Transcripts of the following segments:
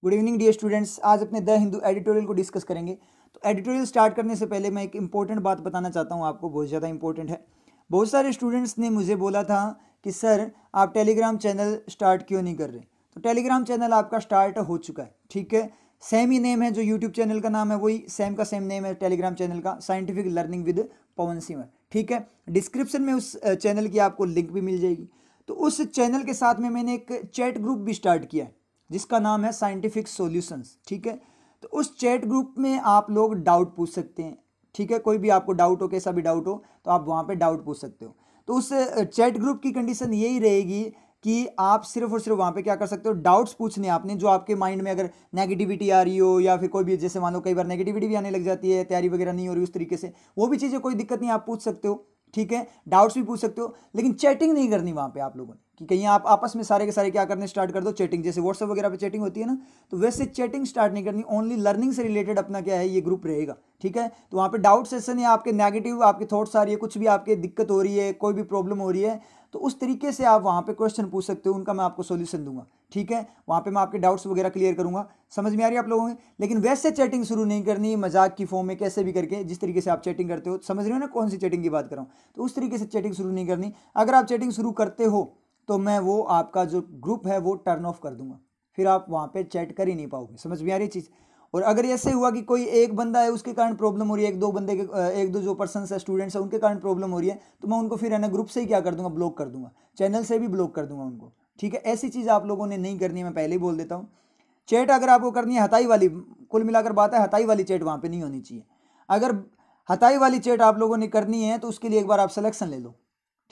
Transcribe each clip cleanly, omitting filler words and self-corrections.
Good evening dear students. आज अपने the Hindu editorial को डिस्कस करेंगे। तो एडिटोरियल स्टार्ट करने से पहले मैं एक इंपॉर्टेंट बात बताना चाहता हूँ आपको, बहुत ज़्यादा इंपॉर्टेंट है। बहुत सारे स्टूडेंट्स ने मुझे बोला था कि सर आप टेलीग्राम चैनल स्टार्ट क्यों नहीं कर रहे। तो टेलीग्राम चैनल आपका स्टार्ट हो चुका है, ठीक है। सेम ही नेम है, जो यूट्यूब चैनल का नाम है वही सेम का सेम नेम है टेलीग्राम चैनल का, scientific learning with Pawan Singh, ठीक है। डिस्क्रिप्शन में उस चैनल की आपको लिंक भी मिल जाएगी। तो उस चैनल के साथ में मैंने एक चैट ग्रुप भी स्टार्ट किया है जिसका नाम है साइंटिफिक सॉल्यूशंस, ठीक है। तो उस चैट ग्रुप में आप लोग डाउट पूछ सकते हैं, ठीक है। कोई भी आपको डाउट हो, कैसा भी डाउट हो, तो आप वहाँ पे डाउट पूछ सकते हो। तो उस चैट ग्रुप की कंडीशन यही रहेगी कि आप सिर्फ और सिर्फ वहाँ पे क्या कर सकते हो, डाउट्स पूछने आपने, जो आपके माइंड में अगर नेगेटिविटी आ रही हो या फिर कोई भी, जैसे मान लो कई बार नेगेटिविटी भी आने लग जाती है, तैयारी वगैरह नहीं हो रही उस तरीके से, वो भी चीज़ें कोई दिक्कत नहीं, आप पूछ सकते हो, ठीक है। डाउट्स भी पूछ सकते हो, लेकिन चैटिंग नहीं करनी वहाँ पे आप लोगों ने, कि कहीं आप आपस में सारे के सारे क्या करने स्टार्ट कर दो, चैटिंग। जैसे व्हाट्सएप वगैरह पे चैटिंग होती है ना, तो वैसे चैटिंग स्टार्ट नहीं करनी। ओनली लर्निंग से रिलेटेड अपना क्या है, ये ग्रुप रहेगा, ठीक है। तो वहाँ पे डाउट सेशन या आपके नेगेटिव आपके थॉट्स आ रही है, कुछ भी आपके दिक्कत हो रही है, कोई भी प्रॉब्लम हो रही है, तो उस तरीके से आप वहाँ पे क्वेश्चन पूछ सकते हो, उनका मैं आपको सोल्यूशन दूंगा, ठीक है। वहाँ पे मैं आपके डाउट्स वगैरह क्लियर करूंगा। समझ में आ रही है आप लोगों में। लेकिन वैसे चैटिंग शुरू नहीं करनी मजाक की फॉर्म में, कैसे भी करके, जिस तरीके से आप चैटिंग करते हो, समझ रहे हो ना कौन सी चैटिंग की बात कर रहा हूँ। तो उस तरीके से चैटिंग शुरू नहीं करनी। अगर आप चैटिंग शुरू करते हो तो मैं वो आपका जो ग्रुप है वो टर्न ऑफ कर दूंगा, फिर आप वहाँ पे चैट कर ही नहीं पाओगे। समझ में आ रही चीज़। और अगर ऐसे हुआ कि कोई एक बंदा है उसके कारण प्रॉब्लम हो रही है, एक दो बंदे के एक दो जो पर्सन है, स्टूडेंट्स है, उनके कारण प्रॉब्लम हो रही है, तो मैं उनको फिर है ना ग्रुप से ही क्या कर दूंगा, ब्लॉक कर दूंगा, चैनल से भी ब्लॉक कर दूंगा उनको, ठीक है। ऐसी चीज़ आप लोगों ने नहीं करनी है, मैं पहले ही बोल देता हूँ। चैट अगर आपको करनी है हताई वाली, कुल मिलाकर बात है हताई वाली चैट वहाँ पे नहीं होनी चाहिए। अगर हताई वाली चैट आप लोगों ने करनी है तो उसके लिए एक बार आप सिलेक्शन ले लो,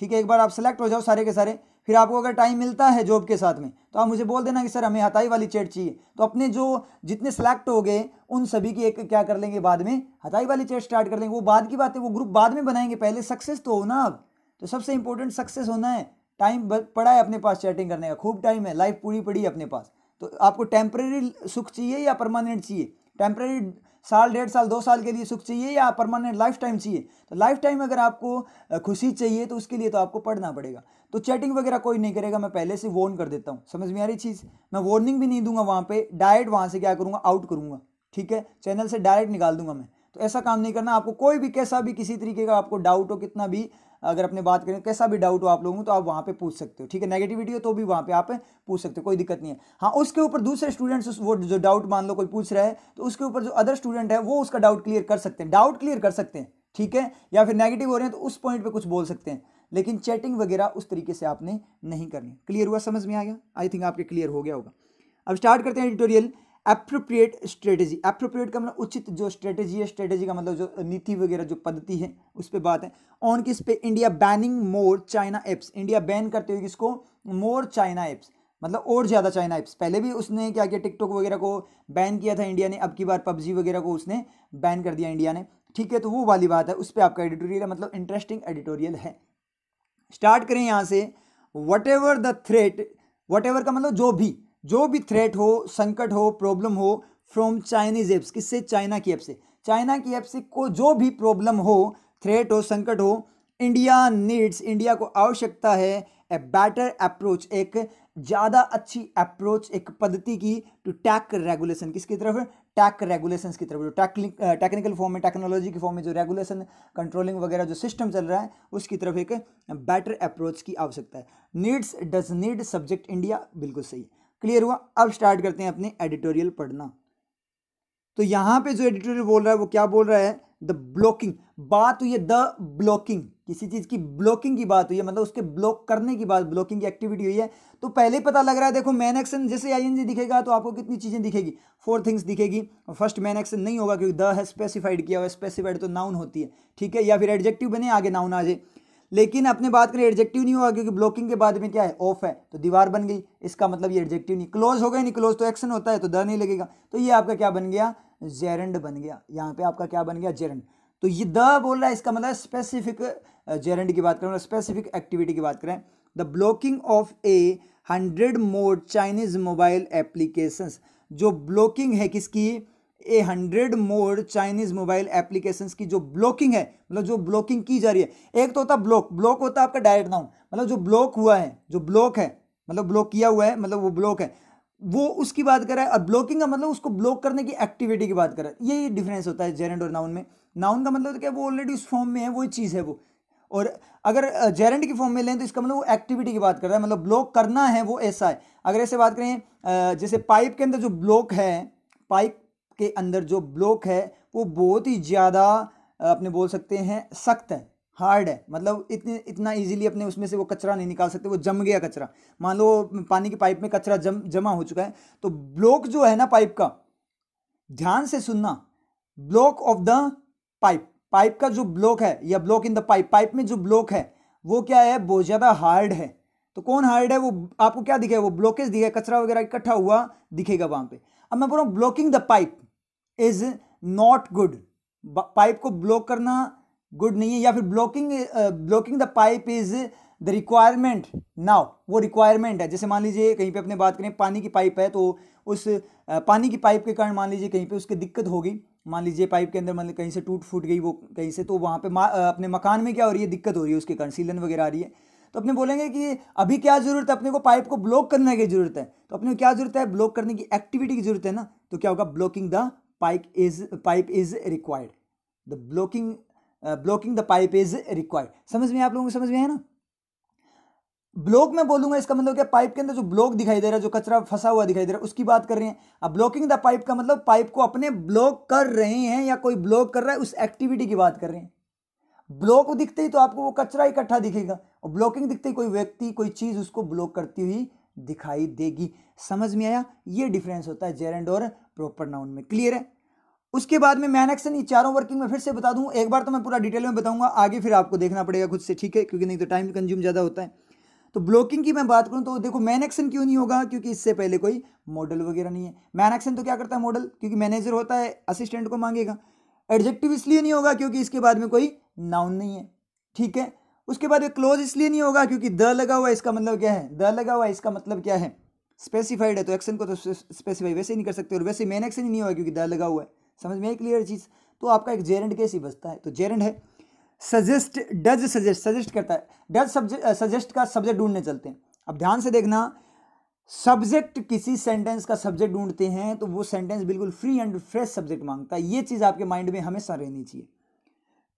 ठीक है। एक बार आप सेलेक्ट हो जाओ सारे के सारे, फिर आपको अगर टाइम मिलता है जॉब के साथ में तो आप मुझे बोल देना कि सर हमें हताई वाली चैट चाहिए। तो अपने जो जितने सेलेक्ट हो गए उन सभी की एक क्या कर लेंगे, बाद में हताई वाली चैट स्टार्ट कर लेंगे। वो बाद की बात है, वो ग्रुप बाद में बनाएंगे, पहले सक्सेस तो हो ना। अब तो सबसे इंपॉर्टेंट सक्सेस होना है। टाइम पड़ा है अपने पास चैटिंग करने का, खूब टाइम है, लाइफ पूरी पड़ी है अपने पास। तो आपको टेम्परेरी सुख चाहिए या परमानेंट चाहिए? टेम्परेरी साल, डेढ़ साल, 2 साल के लिए सुख चाहिए या परमानेंट लाइफ टाइम चाहिए? तो लाइफ टाइम अगर आपको खुशी चाहिए तो उसके लिए तो आपको पढ़ना पड़ेगा। तो चैटिंग वगैरह कोई नहीं करेगा, मैं पहले से वार्न कर देता हूँ। समझ में आ रही चीज़। मैं वार्निंग भी नहीं दूंगा वहाँ पे, डायरेक्ट वहाँ से क्या करूँगा, आउट करूँगा, ठीक है। चैनल से डायरेक्ट निकाल दूंगा मैं। तो ऐसा काम नहीं करना। आपको कोई भी कैसा भी किसी तरीके का आपको डाउट हो, कितना भी अगर अपने बात करें कैसा भी डाउट हो आप लोगों को, तो आप वहाँ पे पूछ सकते हो, ठीक है। नेगेटिविटी हो तो भी वहाँ पे आप पूछ सकते हो, कोई दिक्कत नहीं है। हाँ, उसके ऊपर दूसरे स्टूडेंट्स वो जो डाउट मान लो कोई पूछ रहा है तो उसके ऊपर जो अदर स्टूडेंट है वो उसका डाउट क्लियर कर सकते हैं, डाउट क्लियर कर सकते हैं, ठीक है। या फिर नेगेटिव हो रहे हैं तो उस पॉइंट पे कुछ बोल सकते हैं, लेकिन चैटिंग वगैरह उस तरीके से आपने नहीं करनी। क्लियर हुआ, समझ में आ गया? आई थिंक आपके क्लियर हो गया होगा। अब स्टार्ट करते हैं एडिटोरियल। एप्रोप्रिएट स्ट्रेटेजी, एप्रोप्रिएट का मतलब उचित जो स्ट्रेटेजी है, स्ट्रेटेजी का मतलब जो नीति वगैरह जो पद्धति है उस पर बात है। ऑन किस पे? इंडिया बैनिंग मोर चाइना एप्स। इंडिया बैन करते हुए किसको? मोर चाइना एप्स, मतलब और ज़्यादा चाइना एप्स। पहले भी उसने क्या किया, टिकटॉक वगैरह को बैन किया था इंडिया ने, अब की बार पबजी वगैरह को उसने बैन कर दिया इंडिया ने, ठीक है। तो वो वाली बात है, उस पर आपका एडिटोरियल है, मतलब इंटरेस्टिंग एडिटोरियल है। स्टार्ट करें यहाँ से। What ever the threat, what ever का मतलब जो भी थ्रेट हो, संकट हो, प्रॉब्लम हो, फ्रॉम चाइनीज एप्स, किससे? चाइना की ऐप से। चाइना की ऐप से को जो भी प्रॉब्लम हो, थ्रेट हो, संकट हो, इंडिया नीड्स, इंडिया को आवश्यकता है, ए बेटर अप्रोच, एक ज़्यादा अच्छी अप्रोच, एक पद्धति की, टू टैक रेगुलेशन, किसकी तरफ? टैक रेगुलेशन की तरफ। जो टेक्निकल फॉर्म में, टेक्नोलॉजी की फॉर्म में जो रेगुलेशन, कंट्रोलिंग वगैरह जो सिस्टम चल रहा है उसकी तरफ एक बेटर अप्रोच की आवश्यकता है। Needs does need subject India, बिल्कुल सही। क्लियर हुआ। अब स्टार्ट करते हैं अपने एडिटोरियल पढ़ना। तो यहां पे जो एडिटोरियल बोल रहा है वो क्या बोल रहा है? द ब्लॉकिंग, बात हुई है द ब्लॉकिंग, किसी चीज की ब्लॉकिंग की बात हुई है, मतलब उसके ब्लॉक करने की बात, ब्लॉकिंग की एक्टिविटी हुई है। तो पहले ही पता लग रहा है, देखो मेन एक्शन जैसे आईएनजी दिखेगा तो आपको कितनी चीजें दिखेगी, 4 थिंग्स दिखेगी। फर्स्ट मेन एक्शन नहीं होगा क्योंकि द है स्पेसिफाइड किया हुआ, स्पेसिफाइड तो नाउन होती है, ठीक है। या फिर एडजेक्टिव बने आगे नाउन आ जाए, लेकिन अपने बात करें एडजेक्टिव नहीं होगा क्योंकि ब्लॉकिंग के बाद में क्या है? ऑफ है, तो दीवार बन गई, इसका मतलब ये एडजेक्टिव नहीं। क्लोज हो गए, नहीं क्लोज तो एक्शन होता है तो द नहीं लगेगा, तो ये आपका क्या बन गया? जेरेंड बन गया। यहाँ पे आपका क्या बन गया? जेरेंड। तो ये द बोल रहा है, इसका मतलब स्पेसिफिक जेरेंड की बात करें, स्पेसिफिक एक्टिविटी की बात करें। The blocking of 100 mode Chinese mobile applications, जो ब्लॉकिंग है किसकी? 100 मोड चाइनीज मोबाइल एप्लीकेशंस की जो ब्लॉकिंग है, मतलब जो ब्लॉकिंग की जा रही है। एक तो होता ब्लॉक, ब्लॉक होता है आपका डायरेक्ट नाउन, मतलब जो ब्लॉक हुआ है, जो ब्लॉक है मतलब ब्लॉक किया हुआ है, मतलब वो ब्लॉक है। वो उसकी बात कर रहा है, और ब्लॉकिंग का मतलब उसको ब्लॉक करने की एक्टिविटी की बात कर रहा है। ये डिफरेंस होता है जेरेंड और नाउन में। नाउन का मतलब क्या, वो ऑलरेडी उस फॉर्म में है, वही चीज़ है वो। और अगर जेरेंड की फॉर्म में लें तो इसका मतलब वो एक्टिविटी की बात कर रहा है, मतलब ब्लॉक करना है वो ऐसा है। अगर ऐसे बात करें जैसे पाइप के अंदर जो ब्लॉक है, पाइप के अंदर जो ब्लॉक है वो बहुत ही ज़्यादा अपने बोल सकते हैं सख्त है, हार्ड है, मतलब इतना इजीली अपने उसमें से वो कचरा नहीं निकाल सकते, वो जम गया कचरा। मान लो पानी की पाइप में कचरा जमा हो चुका है, तो ब्लॉक जो है ना पाइप का, ध्यान से सुनना, block of the pipe, pipe का जो ब्लॉक है या block in the pipe, pipe में जो ब्लॉक है वो क्या है, बहुत ज़्यादा हार्ड है। तो कौन हार्ड है, वो आपको क्या दिखेगा, वो ब्लॉकेज दिखेगा, कचरा वगैरह इकट्ठा हुआ दिखेगा वहां पे। अब मैं बोल रहा हूँ blocking the pipe is not good, pipe को ब्लॉक करना गुड नहीं है, या फिर blocking the pipe is the requirement now, वो रिक्वायरमेंट है। जैसे मान लीजिए कहीं पे अपने बात करें, पानी की पाइप है, तो उस पानी की पाइप के कारण मान लीजिए कहीं पे उसकी दिक्कत होगी, मान लीजिए पाइप के अंदर मान लीजिए कहीं से टूट फूट गई वो कहीं से, तो वहाँ पे अपने मकान में क्या हो रही है, दिक्कत हो रही है, उसके कारण सीलन वगैरह आ रही है। तो अपने बोलेंगे कि अभी क्या जरूरत है, अपने को पाइप को ब्लॉक करने की जरूरत है। तो अपने को क्या जरूरत है, ब्लॉक करने की एक्टिविटी की जरूरत है ना। तो क्या होगा, blocking the pipe is required, the blocking the pipe is required. समझ में, आप लोगों को समझ में है ना। ब्लॉक में बोलूंगा इसका मतलब क्या, पाइप के अंदर जो ब्लॉक दिखाई दे रहा है, जो कचरा फंसा हुआ दिखाई दे रहा है, उसकी बात कर रहे हैं। अब ब्लॉकिंग द पाइप का मतलब पाइप को अपने ब्लॉक कर रहे हैं, या कोई ब्लॉक कर रहा है, उस एक्टिविटी की बात कर रहे हैं। ब्लॉक दिखते ही तो आपको वो कचरा इकट्ठा दिखेगा, और ब्लॉकिंग दिखते ही कोई व्यक्ति कोई चीज उसको ब्लॉक करती हुई दिखाई देगी। समझ में आया, ये डिफरेंस होता है जेरेंड और प्रॉपर नाउन में। क्लियर है। उसके बाद में मैन एक्शन, ये चारों वर्किंग में फिर से बता दूं, एक बार तो मैं पूरा डिटेल में बताऊंगा, आगे फिर आपको देखना पड़ेगा खुद से, ठीक है, क्योंकि नहीं तो टाइम कंज्यूम ज्यादा होता है। तो ब्लॉकिंग की मैं बात करूं तो देखो, मैन एक्शन क्यों नहीं होगा, क्योंकि इससे पहले कोई मॉडल वगैरह नहीं है। मैन एक्शन तो क्या करता है, मॉडल, क्योंकि मैनेजर होता है, असिस्टेंट को मांगेगा। एडजेक्टिव इसलिए नहीं होगा क्योंकि इसके बाद में कोई नाउन नहीं है, ठीक है। उसके बाद क्लोज इसलिए नहीं होगा क्योंकि द लगा हुआ है, इसका मतलब क्या है, द लगा हुआ है, इसका मतलब क्या है, स्पेसिफाइड है, तो एक्शन को तो स्पेसिफाई वैसे ही नहीं कर सकते, और वैसे मैन एक्शन ही नहीं होगा क्योंकि द लगा हुआ है। समझ में आई क्लियर चीज। तो आपका एक जेरेंड केस ही बचता है, तो जेरेंड है सजेस्ट, डज सजेस्ट, सजेस्ट करता है, डज सजेस्ट का सब्जेक्ट ढूंढने चलते हैं। अब ध्यान से देखना, सब्जेक्ट किसी सेंटेंस का सब्जेक्ट ढूंढते हैं तो वो सेंटेंस बिल्कुल फ्री एंड फ्रेश सब्जेक्ट मांगता है। ये चीज आपके माइंड में हमेशा रहनी चाहिए।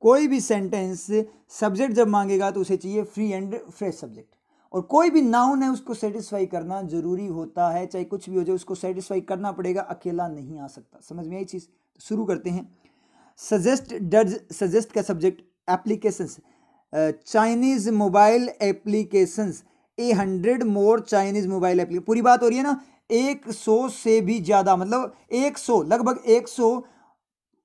कोई भी सेंटेंस सब्जेक्ट जब मांगेगा तो उसे चाहिए फ्री एंड फ्रेश सब्जेक्ट, और कोई भी नाउन है उसको सेटिस्फाई करना जरूरी होता है, चाहे कुछ भी हो जाए उसको सेटिस्फाई करना पड़ेगा, अकेला नहीं आ सकता। समझ में आई चीज। तो शुरू करते हैं। सजेस्ट, डज सजेस्ट का subject, applications, Chinese mobile applications, 100 मोर चाइनीज मोबाइल एप्लीकेशन, पूरी बात हो रही है ना, 100 से भी ज्यादा, मतलब 100, लगभग 100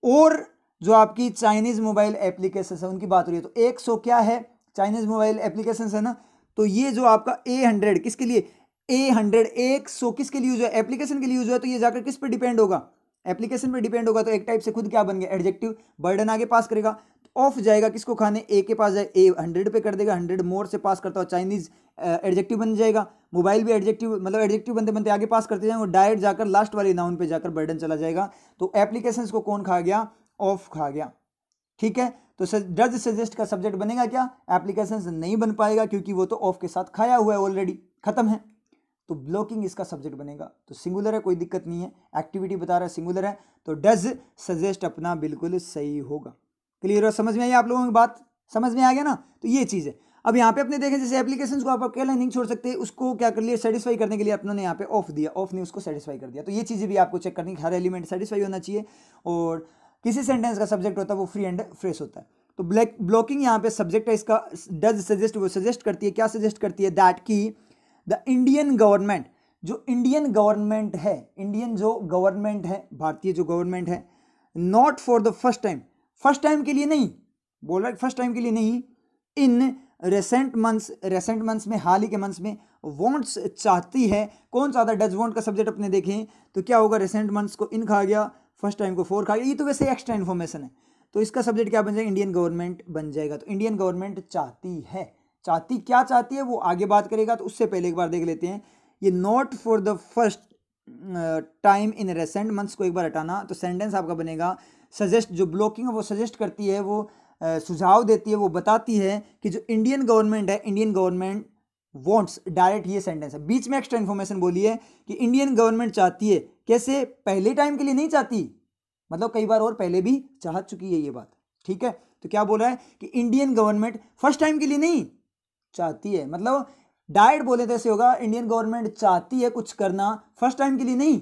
और जो आपकी चाइनीज मोबाइल एप्लीकेशन है उनकी बात हो रही है। तो 100 क्या है, चाइनीज मोबाइल एप्लीकेशन है ना। तो ये जो आपका 100 किसके लिए, 100 किसके लिए यूज है, एप्लीकेशन के लिए यूज है। तो ये जाकर किस पे डिपेंड होगा, एप्लीकेशन पे डिपेंड होगा। तो एक टाइप से खुद क्या बन गया, एडजेक्टिव, बर्डन आगे पास करेगा, तो ऑफ जाएगा किसको खाने, ए के पास जाए, ए 100 पे कर देगा, 100 मोर से पास करता हुआ चाइनीज एडजेक्टिव बन जाएगा, मोबाइल भी एडजेक्टिव, मतलब एडजेक्टिव बनते बनते आगे पास करते जाएंगे, डायरेक्ट जाकर लास्ट वाले नाउन पे जाकर बर्डन चला जाएगा। तो एप्लीकेशंस को कौन खा गया, ऑफ खा गया, ठीक है। तो डज सजेस्ट का सब्जेक्ट बनेगा क्या, एप्लीकेशंस नहीं बन पाएगा क्योंकि वो तो ऑफ के साथ खाया हुआ है, ऑलरेडी खत्म है। तो ब्लॉकिंग इसका सब्जेक्ट बनेगा, तो सिंगुलर है, कोई दिक्कत नहीं है, एक्टिविटी बता रहा है, सिंगुलर है, तो डज सजेस्ट अपना बिल्कुल सही होगा। क्लियर है, समझ में आई आप लोगों की बात, समझ में आ गया ना। तो ये चीज़ है। अब यहाँ पे अपने देखें, जैसे एप्लीकेशंस को आप अकेला नहीं छोड़ सकते, उसको क्या कर लिया, सेटिस्फाई करने के लिए अपने यहाँ पे ऑफ दिया, ऑफ ने उसको सेटिस्फाई कर दिया। तो ये चीज़ें भी आपको चेक करनी, हर एलिमेंट सेटिस्फाई होना चाहिए, और किसी सेंटेंस का सब्जेक्ट होता है वो फ्री एंड फ्रेश होता है। तो ब्लॉकिंग यहाँ पे सब्जेक्ट है इसका, डज सजेस्ट, वो सजेस्ट करती है, क्या सजेस्ट करती है, दैट की द इंडियन गवर्नमेंट, जो इंडियन गवर्नमेंट है, इंडियन जो गवर्नमेंट है, भारतीय जो गवर्नमेंट है, not for the first time, first time के लिए नहीं बोल रहा है, फर्स्ट टाइम के लिए नहीं, इन रेसेंट मंथ्स में, हाल ही के मंथ्स में, वॉन्ट्स चाहती है, कौन चाहता है, डज वॉन्ट का सब्जेक्ट अपने देखें तो क्या होगा, रेसेंट मंथ्स को इन खा गया, फर्स्ट टाइम को फोर खा गया, ये तो वैसे एक्स्ट्रा इन्फॉर्मेशन है। तो इसका सब्जेक्ट क्या बन जाएगा, इंडियन गवर्नमेंट बन जाएगा। तो इंडियन गवर्नमेंट चाहती है, चाहती क्या चाहती है वो आगे बात करेगा, तो उससे पहले एक बार देख लेते हैं। ये not for the first time in रेसेंट months को एक बार हटाना, तो सेंटेंस आपका बनेगा सजेस्ट, जो ब्लॉकिंग है वो सजेस्ट करती है, वो सुझाव देती है, वो बताती है कि जो इंडियन गवर्नमेंट है, इंडियन गवर्नमेंट वॉन्ट्स, डायरेक्ट ये सेंटेंस है, बीच में एक्स्ट्रा इन्फॉर्मेशन बोली है कि इंडियन गवर्नमेंट चाहती है, कैसे, पहले टाइम के लिए नहीं चाहती, मतलब कई बार और पहले भी चाह चुकी है ये बात, ठीक है। तो क्या बोल रहा है कि इंडियन गवर्नमेंट फर्स्ट टाइम के लिए नहीं चाहती है, मतलब डायरेक्ट बोले तो ऐसे होगा, इंडियन गवर्नमेंट चाहती है कुछ करना, फर्स्ट टाइम के लिए नहीं,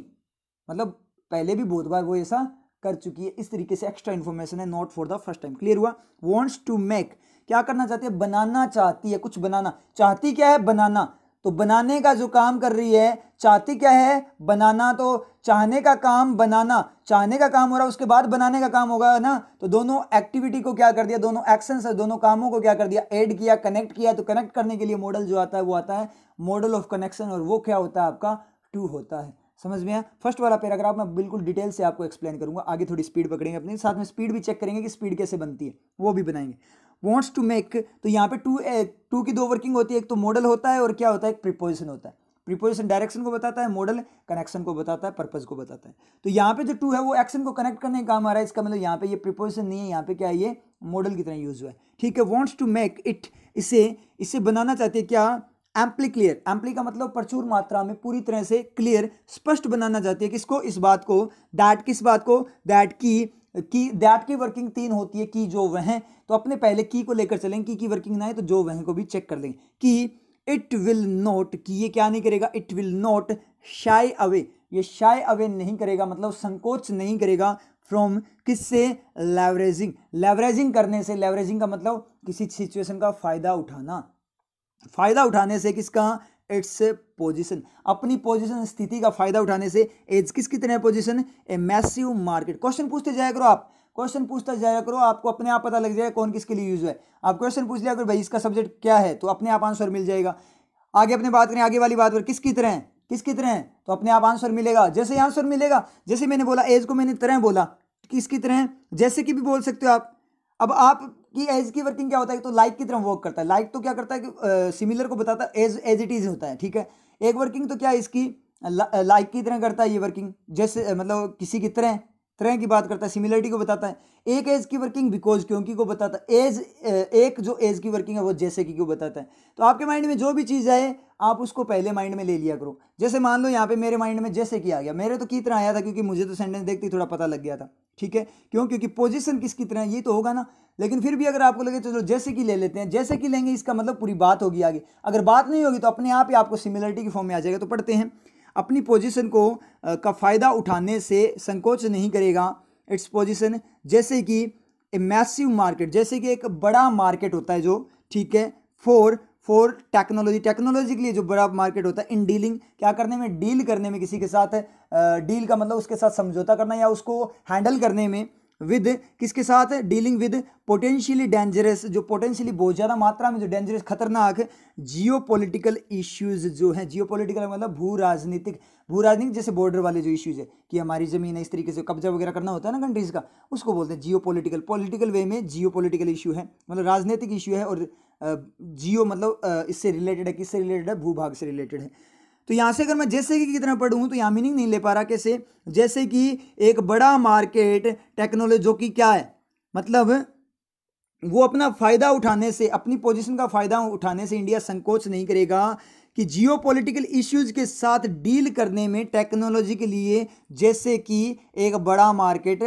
मतलब पहले भी बहुत बार वो ऐसा कर चुकी है। इस तरीके से एक्स्ट्रा इन्फॉर्मेशन है, not for the first time. Clear हुआ। वांट्स टू मेक, क्या करना चाहती है, बनाना चाहती है, कुछ बनाना चाहती, क्या है, बनाना, तो बनाने का जो काम कर रही है, चाहती क्या है, बनाना, तो चाहने का काम बनाना, चाहने का काम हो रहा है, उसके बाद बनाने का काम होगा ना, तो दोनों एक्टिविटी को क्या कर दिया, दोनों एक्शन है, दोनों कामों को क्या कर दिया, ऐड किया, कनेक्ट किया। तो कनेक्ट करने के लिए मॉडल जो आता है वो आता है मॉडल ऑफ कनेक्शन, और वो क्या होता है आपका, टू होता है। समझ में आया। फर्स्ट वाला पैराग्राफ मैं बिल्कुल डिटेल से आपको एक्सप्लेन करूंगा, आगे थोड़ी स्पीड पकड़ेंगे अपने साथ में, स्पीड भी चेक करेंगे कि स्पीड कैसे बनती है, वो भी बनाएंगे। वांट्स टू मेक, तो यहाँ पे टू की दो वर्किंग होती है, एक तो मॉडल होता है और क्या होता है, एक प्रीपोजिशन होता है। प्रीपोजिशन डायरेक्शन को बताता है, मॉडल कनेक्शन को बताता है, पर्पज को बताता है। तो यहाँ पे जो टू है वो एक्शन को कनेक्ट करने का काम आ रहा है, इसका मतलब यहाँ पे ये प्रीपोजिशन नहीं है, यहाँ पे क्या है, ये मॉडल की तरह यूज हुआ है, ठीक है। वांट्स टू मेक इट, इसे बनाना चाहती है क्या, एम्पली क्लियर, एम्पली का मतलब प्रचुर मात्रा में, पूरी तरह से क्लियर, स्पष्ट बनाना चाहती है, किसको, इस बात को, दैट, किस बात को, दैट दैट की वर्किंग तीन होती है, की, जो, वह, तो अपने पहले की को लेकर चलेंगे, की वर्किंग ना है तो जो, वह को भी चेक कर लेंगे, कि इट विल नॉट, कि ये क्या नहीं करेगा, it will not shy away, ये शाई अवे नहीं करेगा, मतलब संकोच नहीं करेगा, फ्रॉम, किससे, लेवरेजिंग करने से, लेवरेजिंग का मतलब किसी सिचुएशन का फायदा उठाना, फायदा उठाने से, किसका, इट्स पोजीशन, अपनी पोजीशन, स्थिति का फायदा उठाने से। एज किसकी तरह position, a massive market. Question पूछते जाया करो आप, क्वेश्चन पूछते जाया करो, आपको अपने आप पता लग जाएगा कौन किसके लिए यूज है। आप क्वेश्चन पूछ लिया करो, भाई इसका सब्जेक्ट क्या है, तो अपने आप आंसर मिल जाएगा। आगे अपने बात करें, आगे वाली बात पर, किसकी तरह, किसकी तरह, तो अपने आप आंसर मिलेगा, जैसे आंसर मिलेगा, जैसे मैंने बोला एज को मैंने तरह बोला, किसकी तरह, जैसे कि भी बोल सकते हो आप। अब आप कि एज की वर्किंग क्या होता है, तो लाइक की तरह वर्क करता है, लाइक तो क्या करता है कि सिमिलर को बताता है, एज इट इज होता है, ठीक है। एक वर्किंग तो क्या है इसकी, लाइक की तरह करता है ये वर्किंग, जैसे मतलब किसी की तरह, तरह की बात करता है, सिमिलरिटी को बताता है। एक एज की वर्किंग बिकॉज, क्योंकि को बताता है, एज, एक जो एज की वर्किंग है वो जैसे कि को बताता है। तो आपके माइंड में जो भी चीज़ आए आप उसको पहले माइंड में ले लिया करो। जैसे मान लो यहाँ पे मेरे माइंड में जैसे कि आ गया, मेरे तो की तरह आया था, क्योंकि मुझे तो सेंटेंस देखते ही थोड़ा पता लग गया था, ठीक है। क्यों, क्योंकि पोजीशन किसकी तरह, ये तो होगा ना। लेकिन फिर भी अगर आपको लगे चलो जैसे कि ले लेते हैं, जैसे कि लेंगे, इसका मतलब पूरी बात होगी आगे, अगर बात नहीं होगी तो अपने आप ही आपको सिमिलरिटी की फॉर्म में आ जाएगा। तो पढ़ते हैं, अपनी पोजीशन को का फायदा उठाने से संकोच नहीं करेगा, इट्स पोजीशन, जैसे कि ए मैसिव मार्केट, जैसे कि एक बड़ा मार्केट होता है जो, ठीक है, फॉर टेक्नोलॉजी, टेक्नोलॉजी के लिए जो बड़ा मार्केट होता है, इन डीलिंग, क्या करने में, डील करने में, किसी के साथ, डील का मतलब उसके साथ समझौता करना या उसको हैंडल करने में, विद, किसके साथ, डीलिंग विद पोटेंशियली डेंजरस, जो पोटेंशियली बहुत ज़्यादा मात्रा में जो डेंजरस, खतरनाक जियो पॉलिटिकल इश्यूज जो है, जियो पॉलिटिकल मतलब भू राजनीतिक जैसे बॉर्डर वाले जो इश्यूज है कि हमारी ज़मीन है, इस तरीके से कब्जा वगैरह करना होता है ना कंट्रीज़ का, उसको बोलते हैं जियो पॉलिटिकल, पॉलिटिकल वे में जियो पॉलिटिकल इशू है, मतलब राजनीतिक इशू है, और जियो मतलब इससे रिलेटेड है, किससे रिलेटेड है, भूभाग से रिलेटेड है। तो यहाँ से अगर मैं जैसे कि कितना पढ़ूँ तो यहाँ मीनिंग नहीं ले पा रहा, कैसे, जैसे कि एक बड़ा मार्केट टेक्नोलॉजी, जो कि क्या है, मतलब वो अपना फायदा उठाने से, अपनी पोजीशन का फायदा उठाने से इंडिया संकोच नहीं करेगा कि जियो पॉलिटिकल इश्यूज के साथ डील करने में टेक्नोलॉजी के लिए, जैसे कि एक बड़ा मार्केट,